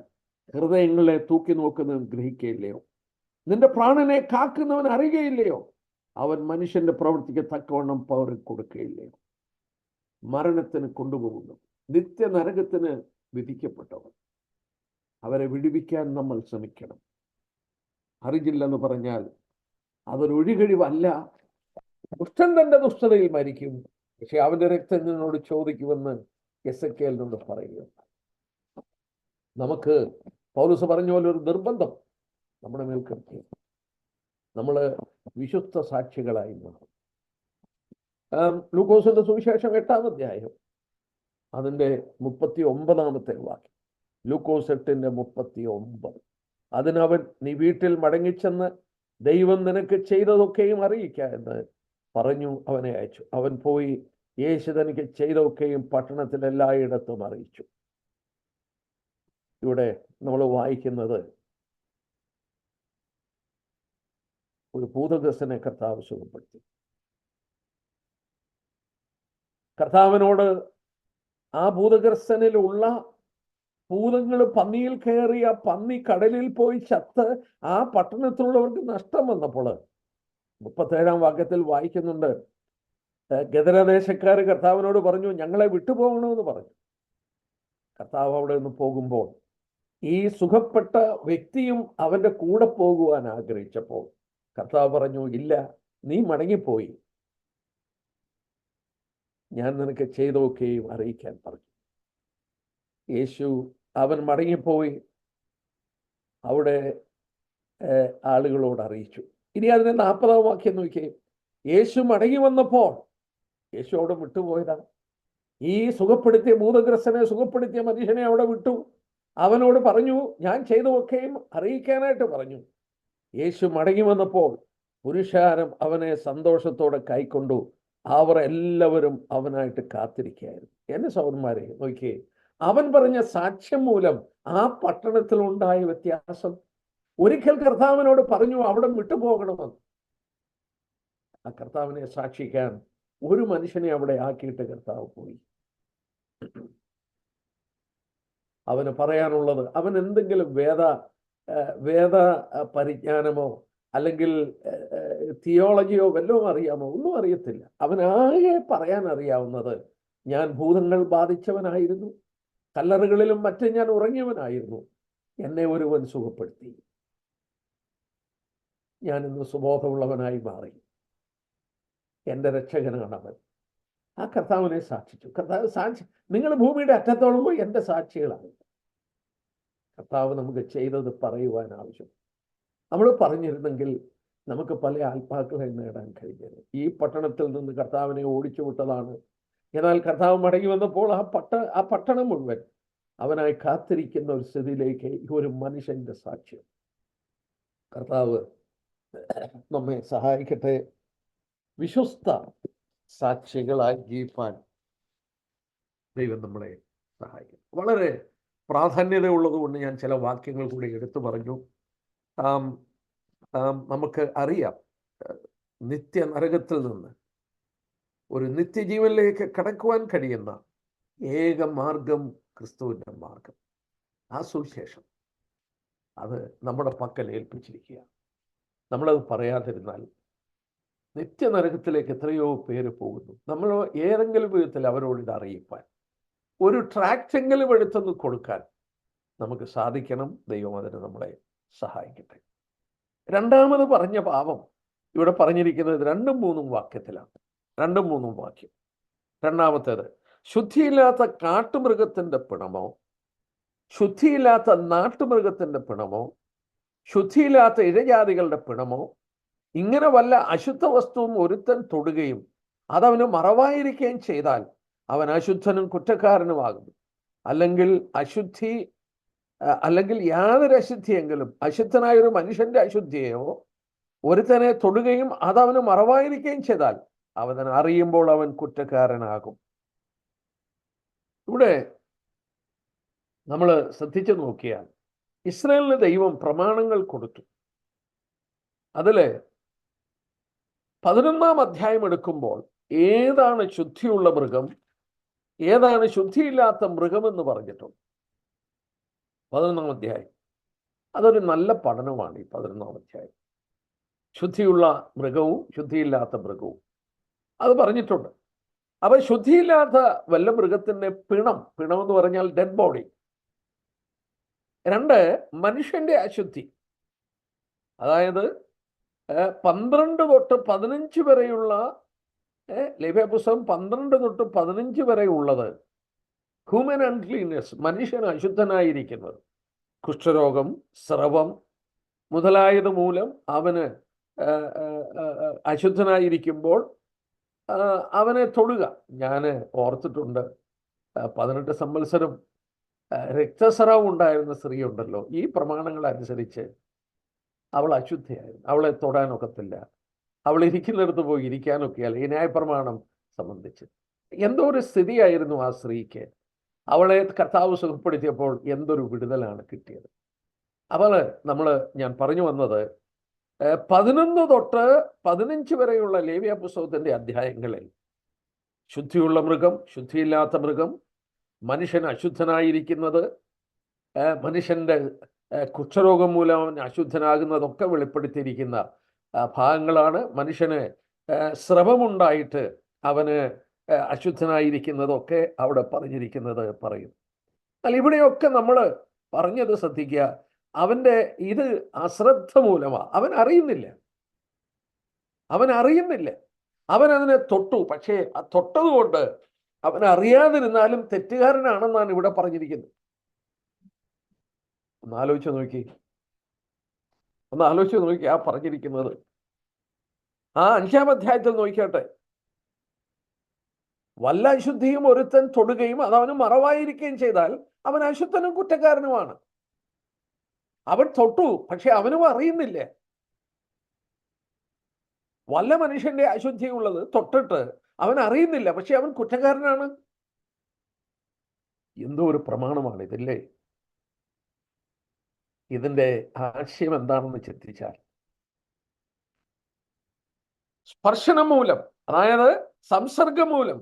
ഹൃദയങ്ങളെ തൂക്കി നോക്കുന്നവൻ ഗ്രഹിക്കുകയില്ലയോ? നിന്റെ പ്രാണനെ കാക്കുന്നവൻ അറിയുകയില്ലയോ? അവൻ മനുഷ്യന്റെ പ്രവൃത്തിക്ക് തക്കവണ്ണം പവർ കൊടുക്കുകയില്ലയോ? മരണത്തിന് കൊണ്ടുപോകുന്നു, നിത്യനരകത്തിന് വിധിക്കപ്പെട്ടവർ, അവരെ വിടുവിക്കാൻ നമ്മൾ ശ്രമിക്കണം. അറിഞ്ഞില്ലെന്ന് പറഞ്ഞാൽ അതൊരൊഴികഴിവല്ല. ദുഷ്ടൻ തന്റെ ദുഷ്ടതയിൽ മരിക്കും, പക്ഷെ അവന്റെ രക്തം നിന്നോട് ചോദിക്കുമെന്ന് എസെക്കിയേലിനോട് പറയുക. നമുക്ക് പൗലോസ് പറഞ്ഞ പോലെ ഒരു നിർബന്ധം നമ്മുടെ മേൽക്കിറക്കി നമ്മൾ വിശുദ്ധ സാക്ഷികളായി മാറും. ലൂക്കോസിന്റെ സുവിശേഷം 8-ാം അധ്യായം അതിന്റെ 39-ാമത്തെ വാക്യം. ലൂക്കോസ് 8:39. അതിനവൻ, നീ വീട്ടിൽ മടങ്ങിച്ചെന്ന് ദൈവം നിനക്ക് ചെയ്തതൊക്കെയും അറിയിക്ക എന്ന് പറഞ്ഞു അവനെ അയച്ചു. അവൻ പോയി യേശു തനിക്ക് ചെയ്തൊക്കെയും പട്ടണത്തിൽ എല്ലായിടത്തും അറിയിച്ചു. ഇവിടെ നമ്മൾ വായിക്കുന്നത് ഒരു ഭൂതഗ്രസ്തനെ കർത്താവ് സുഖപ്പെടുത്തി. കർത്താവിനോട് ആ ഭൂതഗ്രസ്തനിലുള്ള ഭൂതങ്ങൾ പന്നിയിൽ കയറിയ പന്നി കടലിൽ പോയി ചത്ത് ആ പട്ടണത്തിലുള്ളവർക്ക് നഷ്ടം വന്നപ്പോൾ 37-ാം വാക്യത്തിൽ വായിക്കുന്നുണ്ട്, ഗദരദേശക്കാർ കർത്താവിനോട് പറഞ്ഞു, ഞങ്ങളെ വിട്ടുപോകണമെന്ന് പറഞ്ഞു. കർത്താവ് അവിടെ നിന്ന് പോകുമ്പോൾ ഈ സുഖപ്പെട്ട വ്യക്തിയും അവന്റെ കൂടെ പോകുവാൻ ആഗ്രഹിച്ചപ്പോൾ കർത്താവ് പറഞ്ഞു, ഇല്ല, നീ മടങ്ങിപ്പോയി, ഞാൻ നിനക്ക് ചെയ്തൊക്കെയും അറിയിക്കാൻ പറഞ്ഞു. യേശു അവൻ മടങ്ങിപ്പോയി അവിടെ ആളുകളോട് അറിയിച്ചു. ഇനി അതിനെ 40-ാം വാക്യം നോക്കിയേ. യേശു മടങ്ങി വന്നപ്പോൾ യേശു അവിടെ വിട്ടുപോയതാണ്. ഈ സുഖപ്പെടുത്തിയ ഭൂതഗ്രസ്തനെ സുഖപ്പെടുത്തിയ മനുഷ്യനെ അവിടെ വിട്ടു. അവനോട് പറഞ്ഞു, ഞാൻ ചെയ്തൊക്കെയും അറിയിക്കാനായിട്ട് പറഞ്ഞു. യേശു മടങ്ങി വന്നപ്പോൾ പുരുഷാരം അവനെ സന്തോഷത്തോടെ കൈക്കൊണ്ടു. അവർ എല്ലാവരും അവനായിട്ട് കാത്തിരിക്കുകയായിരുന്നു. എന്നെ സഹോദരന്മാരെ നോക്കിയേ, അവൻ പറഞ്ഞ സാക്ഷ്യം മൂലം ആ പട്ടണത്തിലുണ്ടായ വ്യത്യാസം. ഒരിക്കൽ കർത്താവിനോട് പറഞ്ഞു അവിടെ വിട്ടുപോകണമെന്ന്. ആ കർത്താവിനെ സാക്ഷിക്കാൻ ഒരു മനുഷ്യനെ അവിടെ ആക്കിയിട്ട് കർത്താവ് പോയി. അവന് പറയാനുള്ളത്, അവൻ എന്തെങ്കിലും വേദ പരിജ്ഞാനമോ അല്ലെങ്കിൽ തിയോളജിയോ വല്ലതും അറിയാമോ? ഒന്നും അറിയത്തില്ല. അവനാകെ പറയാൻ അറിയാവുന്നത്, ഞാൻ ഭൂതങ്ങൾ ബാധിച്ചവനായിരുന്നു, കല്ലറുകളിലും മറ്റും ഞാൻ ഉറങ്ങിയവനായിരുന്നു, എന്നെ ഒരുവൻ സുഖപ്പെടുത്തി, ഞാൻ ഇന്ന് സുബോധമുള്ളവനായി മാറി, എൻ്റെ രക്ഷകനാണ് അവൻ. ആ കർത്താവിനെ സാക്ഷിച്ചു. കർത്താവ് സാക്ഷി, നിങ്ങൾ ഭൂമിയുടെ അറ്റത്തോളം പോയി എൻ്റെ സാക്ഷികളാണ്. കർത്താവ് നമുക്ക് ചെയ്തത് പറയുവാൻ ആവശ്യം. നമ്മൾ പറഞ്ഞിരുന്നെങ്കിൽ നമുക്ക് പല ആത്മാക്കളെ നേടാൻ കഴിഞ്ഞത്. ഈ പട്ടണത്തിൽ നിന്ന് കർത്താവിനെ ഓടിച്ചു വിട്ടതാണ്. എന്നാൽ കർത്താവ് മടങ്ങി വന്നപ്പോൾ ആ പട്ടണം മുഴുവൻ അവനായി കാത്തിരിക്കുന്ന ഒരു സ്ഥിതിയിലേക്ക് ഒരു മനുഷ്യന്റെ സാക്ഷ്യം. കർത്താവ് നമ്മെ സഹായിക്കട്ടെ. വിശ്വസ്ത സാക്ഷികളായി ജീവിപ്പാൻ ദൈവം നമ്മളെ സഹായിക്കും. വളരെ പ്രാധാന്യത ഉള്ളതുകൊണ്ട് ഞാൻ ചില വാക്യങ്ങൾ കൂടി എടുത്തു പറഞ്ഞു. നമുക്ക് അറിയാം, നിത്യ നരകത്തിൽ നിന്ന് ഒരു നിത്യജീവനിലേക്ക് കടക്കുവാൻ കഴിയുന്ന ഏക മാർഗം ക്രിസ്തുവിൻ്റെ മാർഗം. ആ സുവിശേഷം അത് നമ്മുടെ പക്കൽ ഏൽപ്പിച്ചിരിക്കുക. നമ്മളത് പറയാതിരുന്നാൽ നിത്യനരകത്തിലേക്ക് എത്രയോ പേര് പോകുന്നു. നമ്മൾ ഏതെങ്കിലും വിധത്തിൽ അവരോട് ഇത് അറിയിപ്പാൻ, ഒരു ട്രാക്റ്റെങ്കിലും എടുത്തൊന്ന് കൊടുക്കാൻ നമുക്ക് സാധിക്കണം. ദൈവം അതിന് നമ്മളെ സഹായിക്കട്ടെ. രണ്ടാമത് പറഞ്ഞ പാപം ഇവിടെ പറഞ്ഞിരിക്കുന്നത് 2-3 വാക്യത്തിലാണ്. 2-3 വാക്യം. രണ്ടാമത്തേത്, ശുദ്ധിയില്ലാത്ത കാട്ടുമൃഗത്തിൻ്റെ പിണമോ, ശുദ്ധിയില്ലാത്ത നാട്ടുമൃഗത്തിൻ്റെ പിണമോ, ശുദ്ധിയില്ലാത്ത ഇഴജാതികളുടെ പിണമോ, ഇങ്ങനെ വല്ല അശുദ്ധ വസ്തുവും ഒരുത്തൻ തൊടുകയും അതവന് മറവായിരിക്കുകയും ചെയ്താൽ അവൻ അശുദ്ധനും കുറ്റക്കാരനുമാകുന്നു. അല്ലെങ്കിൽ യാതൊരു അശുദ്ധിയെങ്കിലും അശുദ്ധനായ ഒരു മനുഷ്യന്റെ അശുദ്ധിയെയോ ഒരുത്തനെ തൊടുകയും അതവന് മറവായിരിക്കുകയും ചെയ്താൽ അവൻ അറിയുമ്പോൾ അവൻ കുറ്റക്കാരനാകും. ഇവിടെ നമ്മൾ ശ്രദ്ധിച്ചു നോക്കിയാൽ ഇസ്രായേലിന് ദൈവം പ്രമാണങ്ങൾ കൊടുത്തു. അതിൽ 11-ാം അധ്യായം എടുക്കുമ്പോൾ ഏതാണ് ശുദ്ധിയുള്ള മൃഗം, ഏതാണ് ശുദ്ധിയില്ലാത്ത മൃഗമെന്ന് പറഞ്ഞിട്ടുണ്ട്. 11-ാം അധ്യായം അതൊരു നല്ല പഠനമാണ്. ഈ 11-ാം അധ്യായം ശുദ്ധിയുള്ള മൃഗവും ശുദ്ധിയില്ലാത്ത മൃഗവും അത് പറഞ്ഞിട്ടുണ്ട്. അപ്പൊ ശുദ്ധിയില്ലാത്ത വല്ല മൃഗത്തിൻ്റെ പിണം എന്ന് പറഞ്ഞാൽ ഡെഡ് ബോഡി. 2, മനുഷ്യന്റെ അശുദ്ധി. അതായത് 12 തൊട്ട് 15 വരെയുള്ള ലേവ്യപുസ്തകം 12 തൊട്ട് 15 വരെ ഉള്ളത് ഹ്യൂമൻ അൺക്ലീൻനെസ്, മനുഷ്യൻ അശുദ്ധനായിരിക്കുന്നത്. കുഷ്ഠരോഗം, സ്രവം മുതലായത് മൂലം അവന് അശുദ്ധനായിരിക്കുമ്പോൾ അവനെ തൊടുക. ഞാൻ ഓർത്തിട്ടുണ്ട്, 18 സംവത്സരം രക്തസ്രാവം ഉണ്ടായിരുന്ന സ്ത്രീ ഉണ്ടല്ലോ, ഈ പ്രമാണങ്ങൾ അനുസരിച്ച് അവൾ അശുദ്ധയായിരുന്നു. അവളെ തൊടാനൊക്കത്തില്ല, അവൾ ഇരിക്കുന്നിടത്ത് പോയി ഇരിക്കാനൊക്കെയല്ല. ഈ ന്യായപ്രമാണം സംബന്ധിച്ച് എന്തോ ഒരു സ്ഥിതിയായിരുന്നു ആ സ്ത്രീക്ക്. അവളെ കർത്താവ് സുഖപ്പെടുത്തിയപ്പോൾ എന്തൊരു വിടുതലാണ് കിട്ടിയത്. അപ്പോൾ ഞാൻ പറഞ്ഞു വന്നത് 11 തൊട്ട് 15 വരെയുള്ള ലേവ്യ പുസ്തകത്തിൻ്റെ അധ്യായങ്ങളിൽ ശുദ്ധിയുള്ള മൃഗം, ശുദ്ധിയില്ലാത്ത മൃഗം, മനുഷ്യൻ അശുദ്ധനായിരിക്കുന്നത്, മനുഷ്യൻ്റെ കുഷ്ഠരോഗം മൂലം അവൻ അശുദ്ധനാകുന്നതൊക്കെ വെളിപ്പെടുത്തിയിരിക്കുന്ന ഭാഗങ്ങളാണ്. മനുഷ്യന് സ്രവമുണ്ടായിട്ട് അവന് അശുദ്ധനായിരിക്കുന്നതൊക്കെ അവിടെ പറഞ്ഞിരിക്കുന്നത് പറയും. എന്നാൽ ഇവിടെയൊക്കെ നമ്മൾ പറഞ്ഞത് ശ്രദ്ധിക്കുക, അവൻ്റെ ഇത് അശ്രദ്ധ മൂലമാണ്. അവൻ അറിയുന്നില്ല. അവൻ അതിനെ തൊട്ടു. പക്ഷേ ആ തൊട്ടതുകൊണ്ട് അവൻ അറിയാതിരുന്നാലും തെറ്റുകാരനാണെന്നാണ് ഇവിടെ പറഞ്ഞിരിക്കുന്നത്. ഒന്ന് ആലോചിച്ച് നോക്കി ആ പറഞ്ഞിരിക്കുന്നത്. ആ 5-ാം അധ്യായത്തിൽ നോക്കിയാട്ടെ, വല്ല അശുദ്ധിയും ഒരുത്തൻ തൊടുകയും അതവന് മറവായിരിക്കുകയും ചെയ്താൽ അവൻ അശുദ്ധനും കുറ്റക്കാരനുമാണ്. അവൻ തൊട്ടു, പക്ഷെ അവനും അറിയുന്നില്ല. വല്ല മനുഷ്യന്റെ അശുദ്ധിയുള്ളത് തൊട്ടിട്ട് അവൻ അറിയുന്നില്ല, പക്ഷെ അവൻ കുറ്റക്കാരനാണ്. എന്തോ ഒരു പ്രമാണമാണ് ഇതില്ലേ. ഇതിൻ്റെ ആശയം എന്താണെന്ന് ചിന്തിച്ചാൽ, സ്പർശനം മൂലം, അതായത് സംസർഗം മൂലം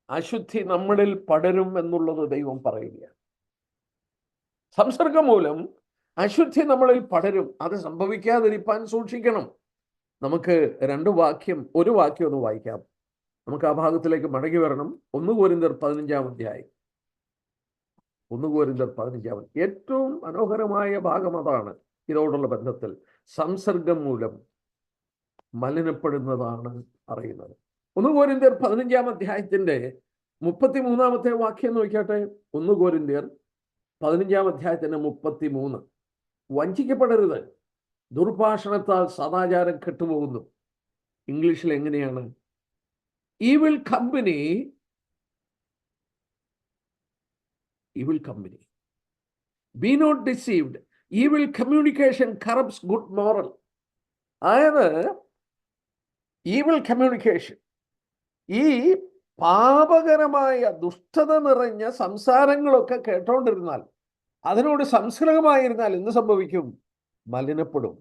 അശുദ്ധി നമ്മളിൽ പടരും എന്നുള്ളത് ദൈവം പറയുക. സംസർഗം മൂലം അശുദ്ധി നമ്മളിൽ പടരും. അത് സംഭവിക്കാതിരിക്കാൻ സൂക്ഷിക്കണം. നമുക്ക് ഒരു വാക്യം ഒന്ന് വായിക്കാം. നമുക്ക് ആ ഭാഗത്തിലേക്ക് മടങ്ങി വരണം. 1 കൊരിന്ത്യർ 15-ാം അധ്യായം. 1 കൊരിന്ത്യർ 15-ാം ഏറ്റവും മനോഹരമായ ഭാഗം അതാണ്. ഇതോടുള്ള ബന്ധത്തിൽ സംസർഗം മൂലം മലിനപ്പെടുന്നതാണ് അറിയുന്നത്. 1 കൊരിന്ത്യർ 15-ാം അധ്യായത്തിന്റെ 33-ാമത്തെ വാക്യം നോക്കിയാട്ടെ. 1 കൊരിന്ത്യർ 15-ാം അധ്യായത്തിന്റെ 33. വഞ്ചിക്കപ്പെടരുത്, ദുർഭാഷണത്താൽ സദാചാരം കെട്ടുപോകുന്നു. ഇംഗ്ലീഷിൽ എങ്ങനെയാണ്? evil company be not deceived, evil communication corrupts good moral. അതായത് evil communication, ഈ പാപകരമായ ദുഷ്ടത നിറഞ്ഞ സംസാരങ്ങളൊക്കെ കേട്ടോണ്ടിരുന്നാൽ, അതിനോട് സംസ്കൃതമായിരുന്നാൽ എന്ത് സംഭവിക്കും? മലിനപ്പെടും.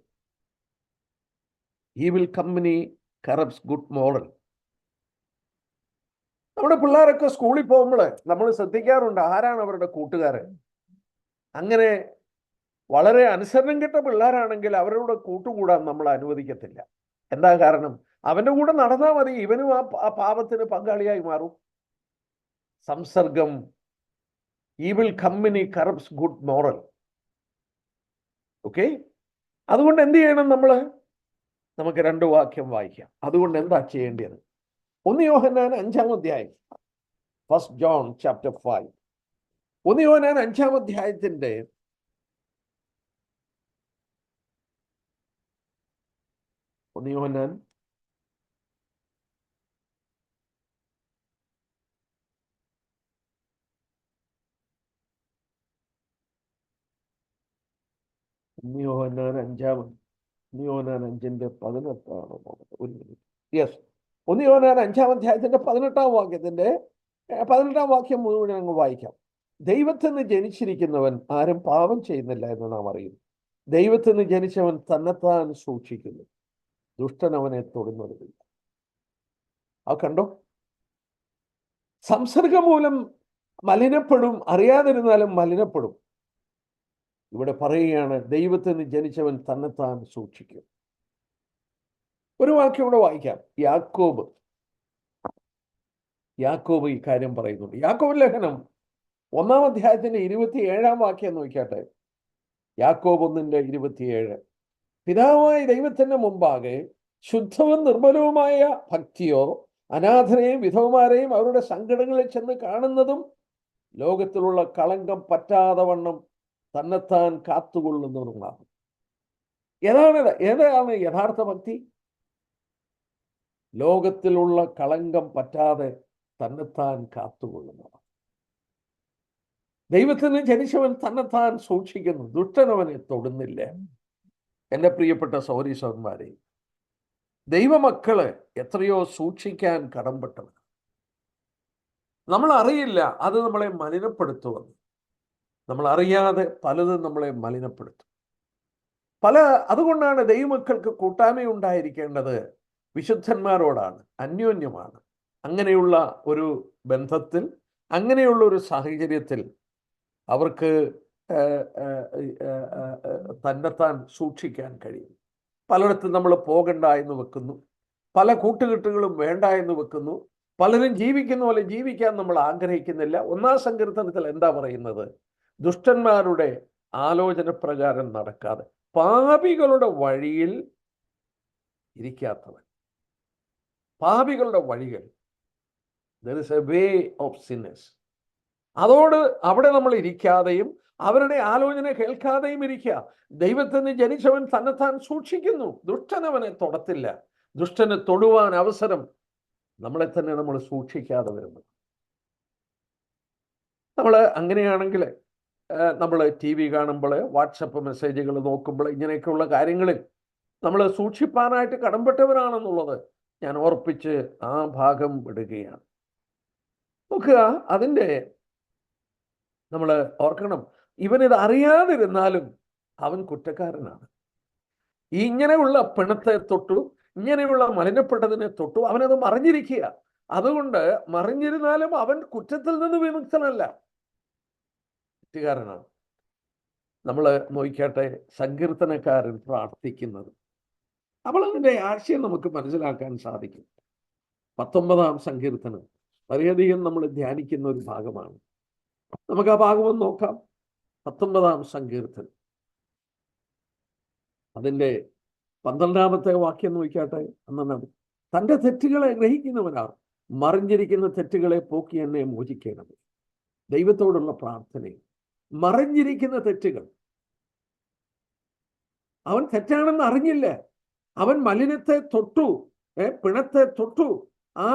evil company corrupts good moral. നമ്മുടെ പിള്ളേരൊക്കെ സ്കൂളിൽ പോകുമ്പോൾ നമ്മൾ ശ്രദ്ധിക്കാറുണ്ട് ആരാണ് അവരുടെ കൂട്ടുകാരൻ. അങ്ങനെ വളരെ അനുസരണം കെട്ട പിള്ളേരാണെങ്കിൽ അവരോട് കൂട്ടുകൂടാൻ നമ്മൾ അനുവദിക്കത്തില്ല. എന്താ കാരണം? അവന്റെ കൂടെ നടന്നാൽ മതി, ഇവനും ആ പാപത്തിന് പങ്കാളിയായി മാറും. സംസർഗം, evil company corrupts good moral. Okay, അതുകൊണ്ട് എന്ത് ചെയ്യണം? നമുക്ക് 2 വാക്യം വായിക്കാം. അതുകൊണ്ട് എന്താ ചെയ്യേണ്ടത്? 1 യോഹന്നാൻ 5-ാം അധ്യായം, 1 John chapter 5. 1 യോഹന്നാൻ 5-ാം അധ്യായത്തിന്റെ 1 യോഹന്നാൻ 5-ന്റെ 18 ഒരു മിനിറ്റ്. യെസ്, 1 യോഹന്നാൻ 5-ാം അധ്യായത്തിന്റെ 18-ാം വാക്യത്തിന്റെ 18-ാം വാക്യം മുഴുവൻ അങ്ങ് വായിക്കാം. ദൈവത്തിൽ നിന്ന് ജനിച്ചിരിക്കുന്നവൻ ആരും പാപം ചെയ്യുന്നില്ല എന്ന് നാം അറിയുന്നു. ദൈവത്തിൽ നിന്ന് ജനിച്ചവൻ തന്നെത്താൻ സൂക്ഷിക്കുന്നു, ദുഷ്ടൻ അവനെ തൊടുന്നതില്ല. ആ കണ്ടോ? സംസർഗം മൂലം മലിനപ്പെടും, അറിയാതിരുന്നാലും മലിനപ്പെടും. ഇവിടെ പറയുകയാണ് ദൈവത്തിൽ നിന്ന് ജനിച്ചവൻ തന്നെത്താൻ സൂക്ഷിക്കും. ഒരു വാക്യം ഇവിടെ വായിക്കാം. യാക്കോബ് ഈ കാര്യം പറയുന്നുണ്ട്. യാക്കോബ് ലേഖനം 1-ാം അധ്യായത്തിന്റെ 27-ാം വാക്യം നോക്കിയാട്ടെ. യാക്കോബ് 1:27. പിതാവായ ദൈവത്തിന്റെ മുമ്പാകെ ശുദ്ധവും നിർമ്മലവുമായ ഭക്തിയോ അനാഥരെയും വിധവമാരെയും അവരുടെ സങ്കടങ്ങളിൽ ചെന്ന് കാണുന്നതും ലോകത്തിലുള്ള കളങ്കം പറ്റാതെ വണ്ണം തന്നെത്താൻ കാത്തുകൊള്ളുന്നതുമാണ്. ഏതാണ് യഥാർത്ഥ ഭക്തി? ലോകത്തിലുള്ള കളങ്കം പറ്റാതെ തന്നെത്താൻ കാത്തുകൊള്ളുന്നതാണ്. ദൈവത്തിന് ജനിച്ചവൻ തന്നെത്താൻ സൂക്ഷിക്കുന്നു, ദുഷ്ടനവനെ തൊടുന്നില്ല. എൻ്റെ പ്രിയപ്പെട്ട സഹോദരീസഹോദരന്മാരെ, ദൈവമക്കള് എത്രയോ സൂക്ഷിക്കാൻ കടംപെട്ടവർ. നമ്മൾ അറിയില്ല അത് നമ്മളെ മലിനപ്പെടുത്തുമെന്ന്. നമ്മൾ അറിയാതെ പലതും നമ്മളെ മലിനപ്പെടുത്തും. അതുകൊണ്ടാണ് ദൈവമക്കൾക്ക് കൂട്ടായ്മയുണ്ടായിരിക്കേണ്ടത് വിശുദ്ധന്മാരോടാണ്, അന്യോന്യമാണ്. അങ്ങനെയുള്ള ഒരു ബന്ധത്തിൽ, അങ്ങനെയുള്ള ഒരു സാഹചര്യത്തിൽ അവർക്ക് തന്നെത്താൻ സൂക്ഷിക്കാൻ കഴിയും. പലയിടത്തും നമ്മൾ പോകണ്ട എന്ന് വെക്കുന്നു, പല കൂട്ടുകെട്ടുകളും വേണ്ട എന്ന് വെക്കുന്നു, പലരും ജീവിക്കുന്ന പോലെ ജീവിക്കാൻ നമ്മൾ ആഗ്രഹിക്കുന്നില്ല. 1-ാം സങ്കീർത്തനത്തിൽ എന്താ പറയുന്നത്? ദുഷ്ടന്മാരുടെ ആലോചന പ്രകാരം നടക്കാതെ പാപികളുടെ വഴിയിൽ ഇരിക്കാത്തവൻ. പാപികളുടെ വഴികൾ, there is a way of sinners. അവിടെ നമ്മൾ ഇരിക്കാതെയും അവരുടെ ആലോചന കേൾക്കാതെയും ഇരിക്കുക. ദൈവത്തിൽ നിന്ന് ജനിച്ചവൻ തന്നെത്താൻ സൂക്ഷിക്കുന്നു, ദുഷ്ടനവനെ തൊടത്തില്ല. ദുഷ്ടനെ തൊടുവാൻ അവസരം നമ്മളെ തന്നെ നമ്മൾ സൂക്ഷിക്കാതെ വരുന്നു. നമ്മൾ അങ്ങനെയാണെങ്കിൽ നമ്മൾ TV കാണുമ്പോൾ, വാട്സപ്പ് മെസ്സേജുകൾ നോക്കുമ്പോൾ, ഇങ്ങനെയൊക്കെയുള്ള കാര്യങ്ങളിൽ നമ്മൾ സൂക്ഷിപ്പാനായിട്ട് കടംപെട്ടവരാണെന്നുള്ളത് ഞാൻ ഓർപ്പിച്ച് ആ ഭാഗം വിടുകയാണ്. നോക്കുക, അതിൻ്റെ നമ്മൾ ഓർക്കണം, ഇവനിത് അറിയാതിരുന്നാലും അവൻ കുറ്റക്കാരനാണ്. ഇങ്ങനെയുള്ള പിണത്തെ തൊട്ടു, ഇങ്ങനെയുള്ള മലിനപ്പെട്ടതിനെ തൊട്ടു അവനത് മറിഞ്ഞിരിക്കുക. അതുകൊണ്ട് മറിഞ്ഞിരുന്നാലും അവൻ കുറ്റത്തിൽ നിന്ന് വിമുക്തനല്ല, കുറ്റക്കാരനാണ്. നമ്മൾ നോക്കിയാട്ടെ, സങ്കീർത്തനക്കാരൻ പ്രാർത്ഥിക്കുന്നത്, അപ്പോൾ അതിൻ്റെ ആശയം നമുക്ക് മനസ്സിലാക്കാൻ സാധിക്കും. 19-ാം സങ്കീർത്തനം വളരെയധികം നമ്മൾ ധ്യാനിക്കുന്ന ഒരു ഭാഗമാണ്. നമുക്ക് ആ ഭാഗം നോക്കാം. 19-ാം സങ്കീർത്തനം അതിൻ്റെ 12-ാമത്തെ വാക്യം നോക്കിയാട്ടെ. എന്നാണ്? തൻ്റെ തെറ്റുകളെ ഗ്രഹിക്കുന്നവനാണ്, മറിഞ്ഞിരിക്കുന്ന തെറ്റുകളെ പോക്കി എന്നെ മോചിക്കണമേ. ദൈവത്തോടുള്ള പ്രാർത്ഥനയും മറിഞ്ഞിരിക്കുന്ന തെറ്റുകൾ, അവൻ തെറ്റാണെന്ന് അറിഞ്ഞില്ല, അവൻ മലിനത്തെ തൊട്ടു, പിണത്തെ തൊട്ടു, ആ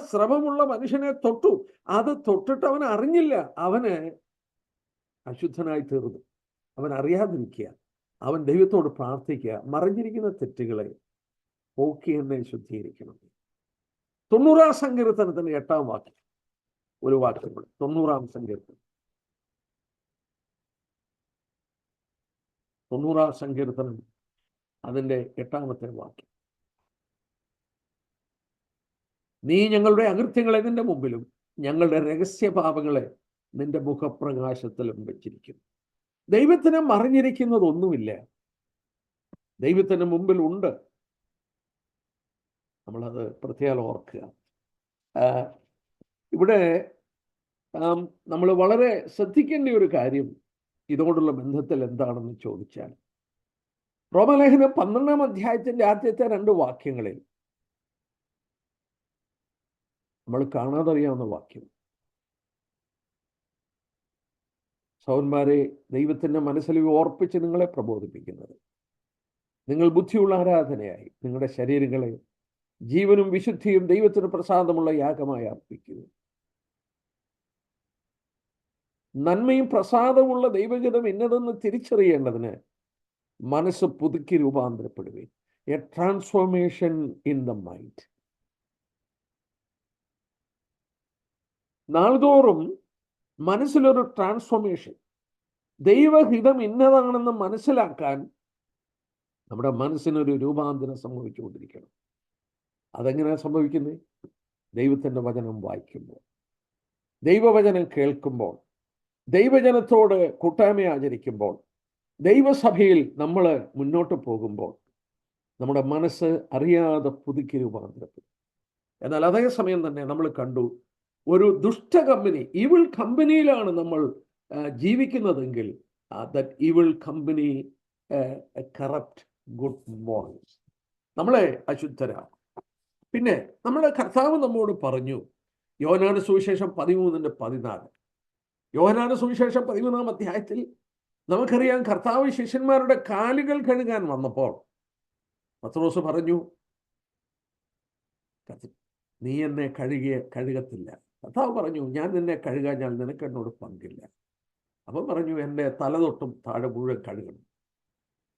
ശ്രമമുള്ള മനുഷ്യനെ തൊട്ടു, അത് തൊട്ടിട്ട് അവൻ അറിഞ്ഞില്ല, അവന് അശുദ്ധനായി തീർന്നു. അവൻ അറിയാതിരിക്കുക, അവൻ ദൈവത്തോട് പ്രാർത്ഥിക്കുക, മറിഞ്ഞിരിക്കുന്ന തെറ്റുകളെ പോക്കി എന്നെ ശുദ്ധീകരിക്കണം. 90-ാം സങ്കീർത്തനത്തിന്റെ 8-ാം വാക്യം, ഒരു വാക്യം കൂടെ. 90-ാം സങ്കീർത്തനം, 90-ാം സങ്കീർത്തനം അതിൻ്റെ 8-ാമത്തെ വാക്യം. നീ ഞങ്ങളുടെ അകൃത്യങ്ങളെ നിന്റെ മുമ്പിലും ഞങ്ങളുടെ രഹസ്യപാപങ്ങളെ നിന്റെ മുഖപ്രകാശത്തിലും വെച്ചിരിക്കുന്നു. ദൈവത്തിന് മറിഞ്ഞിരിക്കുന്നതൊന്നുമില്ല. ദൈവത്തിന് മുമ്പിൽ ഉണ്ട്. നമ്മളത് പ്രത്യേകം ഓർക്കുക. ഇവിടെ നമ്മൾ വളരെ ശ്രദ്ധിക്കേണ്ട ഒരു കാര്യം ഇതോടുള്ള ബന്ധത്തിൽ എന്താണെന്ന് ചോദിച്ചാൽ, റോമാലേഖനം 12-ാം അധ്യായത്തിന്റെ ആദ്യത്തെ 2 വാക്യങ്ങളിൽ നമ്മൾ കാണാതറിയാവുന്ന വാക്യം, സഹോദരന്മാരെ, ദൈവത്തിന്റെ മനസ്സിൽ ഓർപ്പിച്ച് നിങ്ങളെ പ്രബോധിപ്പിക്കുന്നത്, നിങ്ങൾ ബുദ്ധിയുള്ള ആരാധനയായി നിങ്ങളുടെ ശരീരങ്ങളെ ജീവനും വിശുദ്ധിയും ദൈവത്തിന് പ്രസാദമുള്ള യാഗമായി അർപ്പിക്കുക. നന്മയും പ്രസാദമുള്ള ദൈവഹിതം ഇന്നതെന്ന് തിരിച്ചറിയേണ്ടതിന് മനസ്സ് പുതുക്കി രൂപാന്തരപ്പെടുകയും. A transformation in the mind. നാൾതോറും മനസ്സിലൊരു ട്രാൻസ്ഫോർമേഷൻ, ദൈവഹിതം ഇന്നതാണെന്ന് മനസ്സിലാക്കാൻ നമ്മുടെ മനസ്സിനൊരു രൂപാന്തരം സംഭവിച്ചുകൊണ്ടിരിക്കണം. അതെങ്ങനെയാണ് സംഭവിക്കുന്നത്? ദൈവത്തിൻ്റെ വചനം വായിക്കുമ്പോൾ, ദൈവവചനം കേൾക്കുമ്പോൾ, ദൈവജനത്തോട് കൂട്ടായ്മ ആചരിക്കുമ്പോൾ, ദൈവസഭയിൽ നമ്മൾ മുന്നോട്ട് പോകുമ്പോൾ നമ്മുടെ മനസ്സ് അറിയാതെ പുതുക്കി രൂപാന്തരപ്പെടും. എന്നാൽ അതേസമയം തന്നെ നമ്മൾ കണ്ടു, ഒരു ദുഷ്ട കമ്പനി, ഈവിൾ കമ്പനിയിലാണ് നമ്മൾ ജീവിക്കുന്നതെങ്കിൽ that evil company corrupt good morals, നമ്മളെ അശുദ്ധരാകും. പിന്നെ നമ്മുടെ കർത്താവ് നമ്മോട് പറഞ്ഞു, യോഹന്നാന്റെ സുവിശേഷം 13:14. യോഹന്നാന്റെ സുവിശേഷം 13-ാം അധ്യായത്തിൽ നമുക്കറിയാം, കർത്താവ് ശിഷ്യന്മാരുടെ കാലുകൾ കഴുകാൻ വന്നപ്പോൾ പത്രോസ് പറഞ്ഞു, നീ എന്നെ കഴുകത്തില്ല. കർത്താവ് പറഞ്ഞു, ഞാൻ നിന്നെ കഴുകാൻ നിനക്ക് എന്നോട് പങ്കില്ല. അപ്പം പറഞ്ഞു, എൻ്റെ തല തൊട്ടും താഴെ മുഴുവൻ കഴുകണം.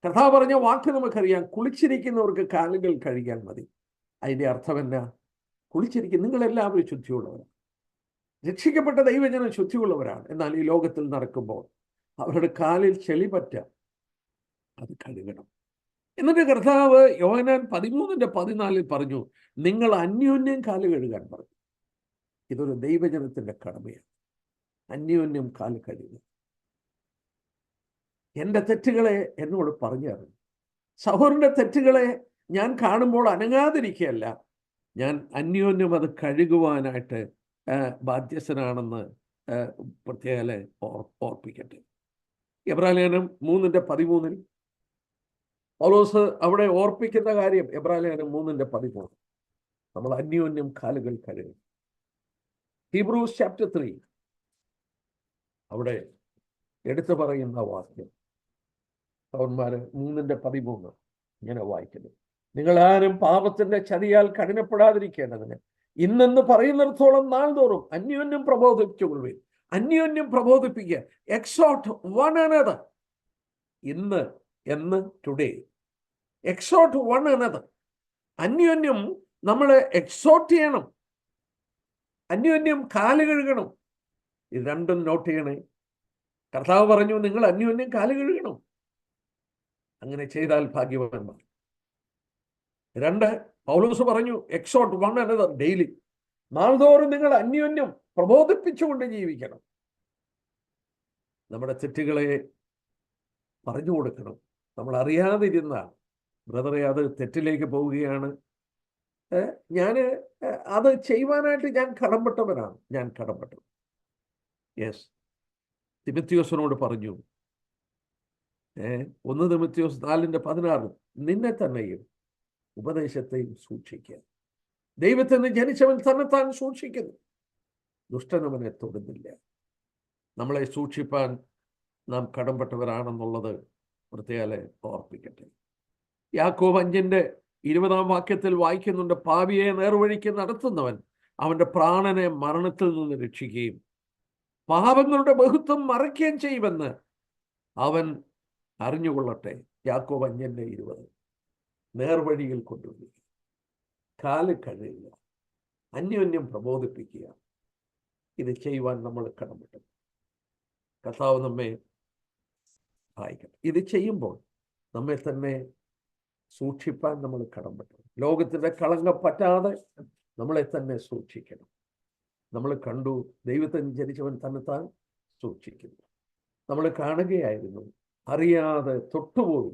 കർത്താവ് പറഞ്ഞ വാക്ക് നമുക്കറിയാം, കുളിച്ചിരിക്കുന്നവർക്ക് കാലുകൾ കഴുകാൻ മതി. അതിൻ്റെ അർത്ഥം എന്നാ? കുളിച്ചിരിക്കും നിങ്ങളെല്ലാവരും ശുദ്ധിയുള്ളവരാണ്, രക്ഷിക്കപ്പെട്ട ദൈവജനം ശുദ്ധിയുള്ളവരാണ്. എന്നാൽ ഈ ലോകത്തിൽ നടക്കുമ്പോൾ അവരുടെ കാലിൽ ചെളി പറ്റാം, അത് കഴുകണം. എന്നിട്ട് കർത്താവ് യോഹന്നാൻ 13:14 പറഞ്ഞു, നിങ്ങൾ അന്യോന്യം കാല് കഴുകാൻ പറഞ്ഞു. ഇതൊരു ദൈവജനത്തിന്റെ കടമയാണ്, അന്യോന്യം കാല് കഴുകുക. എൻ്റെ തെറ്റുകളെ എന്നോട് പറഞ്ഞു തരണം. സഹോദരന്റെ തെറ്റുകളെ ഞാൻ കാണുമ്പോൾ അനങ്ങാതിരിക്കുകയല്ല, ഞാൻ അന്യോന്യം അത് കഴുകുവാനായിട്ട് ബാധ്യസ്ഥനാണെന്ന് പ്രത്യേക ഓർപ്പിക്കട്ടെ. എബ്രായലേഖനം 3:13 പൗലോസ് അവിടെ ഓർപ്പിക്കുന്ന കാര്യം, എബ്രായലേഖനം 3:13, നമ്മൾ അന്യോന്യം കാലുകൾ കഴുകും. ഹീബ്രൂസ് ചാപ്റ്റർ 3 അവിടെ എടുത്തു പറയുന്ന വാക്യം, പൗരന്മാര് 3:13 ഇങ്ങനെ വായിക്കുന്നു, നിങ്ങൾ ആരും പാപത്തിന്റെ ചതിയാൽ കഠിനപ്പെടാതിരിക്കേണ്ടതിന് ഇന്നെന്ന് പറയുന്നിടത്തോളം നാൾതോറും അന്യോന്യം പ്രബോധിപ്പിച്ചുകൊള്ളുവിൻ. അന്യോന്യം പ്രബോധിപ്പിക്കുക. Exhort one another. ഇന്ന്, എന്ന്, ടുഡേ. Exhort one another. അന്യോന്യം നമ്മളെ എക്സോർട്ട് ചെയ്യണം, അന്യോന്യം കാല് കഴുകണം. ഇത് രണ്ടും നോട്ട് ചെയ്യണേ. കർത്താവ് പറഞ്ഞു, നിങ്ങൾ അന്യോന്യം കാല് കഴുകണം. അങ്ങനെ ചെയ്താൽ ഭാഗ്യവാന്മാർ. 2, പൗലോസ് പറഞ്ഞു, എക്സോർട്ട് വൺ അനദർ ഡെയിലി. നാൾതോറും നിങ്ങൾ അന്യോന്യം പ്രബോധിപ്പിച്ചുകൊണ്ട് ജീവിക്കണം. നമ്മുടെ തെറ്റുകളെ പറഞ്ഞു കൊടുക്കണം. നമ്മൾ അറിയാതിരുന്ന ബ്രദറെ, അത് തെറ്റിലേക്ക് പോവുകയാണ്, ഞാൻ അത് ചെയ്യുവാനായിട്ട് ഞാൻ കടംപെട്ടവനാണ്. യെസ്, തിമോഥെയോസിനോട് പറഞ്ഞു, 1 തിമോഥെയോസ് 4:16, നിന്നെ തന്നെയും ഉപദേശത്തെയും സൂക്ഷിക്കുക. ദൈവത്തിൽ നിന്ന് ജനിച്ചവൻ തന്നെത്താൻ സൂക്ഷിക്കുന്നു, ദുഷ്ടനവനെ തൊടുന്നില്ല. നമ്മളെ സൂക്ഷിപ്പാൻ നാം കടംപെട്ടവരാണെന്നുള്ളത് പ്രത്യേകം ഓർപ്പിക്കട്ടെ. യാക്കോബ് 5:20 വാക്യത്തിൽ വായിക്കുന്നുണ്ട്, പാപിയെ നേർവഴിക്ക് നടത്തുന്നവൻ അവന്റെ പ്രാണനെ മരണത്തിൽ നിന്ന് രക്ഷിക്കുകയും പാപങ്ങളുടെ ബഹുത്വം മറയ്ക്കുകയും ചെയ്യുമെന്ന് അവൻ അറിഞ്ഞുകൊള്ളട്ടെ. യാക്കോബ് 5:20. നേർവഴിയിൽ കൊണ്ടുവരിക, കാല് കഴുകുക, അന്യോന്യം പ്രബോധിപ്പിക്കുക. ഇത് ചെയ്യുവാൻ നമ്മൾ കടമപ്പെട്ടു. കർത്താവ് നമ്മെ സഹായിക്കണം. ഇത് ചെയ്യുമ്പോൾ നമ്മെ തന്നെ സൂക്ഷിപ്പാൻ നമ്മൾ കടമപ്പെട്ടു. ലോകത്തിന്റെ കളങ്കം പറ്റാതെ നമ്മളെ തന്നെ സൂക്ഷിക്കണം. നമ്മൾ കണ്ടു ദൈവത്തെ ജനിച്ചവൻ തന്നെത്താൻ സൂക്ഷിക്കുന്നു. നമ്മൾ കാണുകയായിരുന്നു, അറിയാതെ തൊട്ടുപോയി,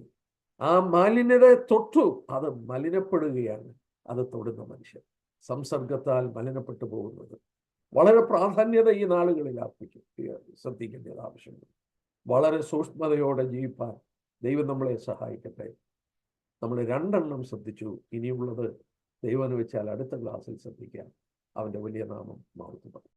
ആ മാലിന്യത തൊട്ടു, അത് മലിനപ്പെടുകയാണ്. അത് തൊടുന്ന മനുഷ്യൻ സംസർഗത്താൽ മലിനപ്പെട്ടു പോകുന്നത് വളരെ പ്രാധാന്യത ഈ നാളുകളിൽ ശ്രദ്ധിക്കേണ്ടത് ആവശ്യമുണ്ട്. വളരെ സൂക്ഷ്മതയോടെ ജീവിപ്പാൻ ദൈവം നമ്മളെ സഹായിക്കട്ടെ. നമ്മൾ 2 ശ്രദ്ധിച്ചു. ഇനിയുള്ളത് ദൈവം വെച്ചാൽ അടുത്ത ക്ലാസ്സിൽ ശ്രദ്ധിക്കാം. അവൻ്റെ വലിയ നാമം മഹത്വപ്പെടും.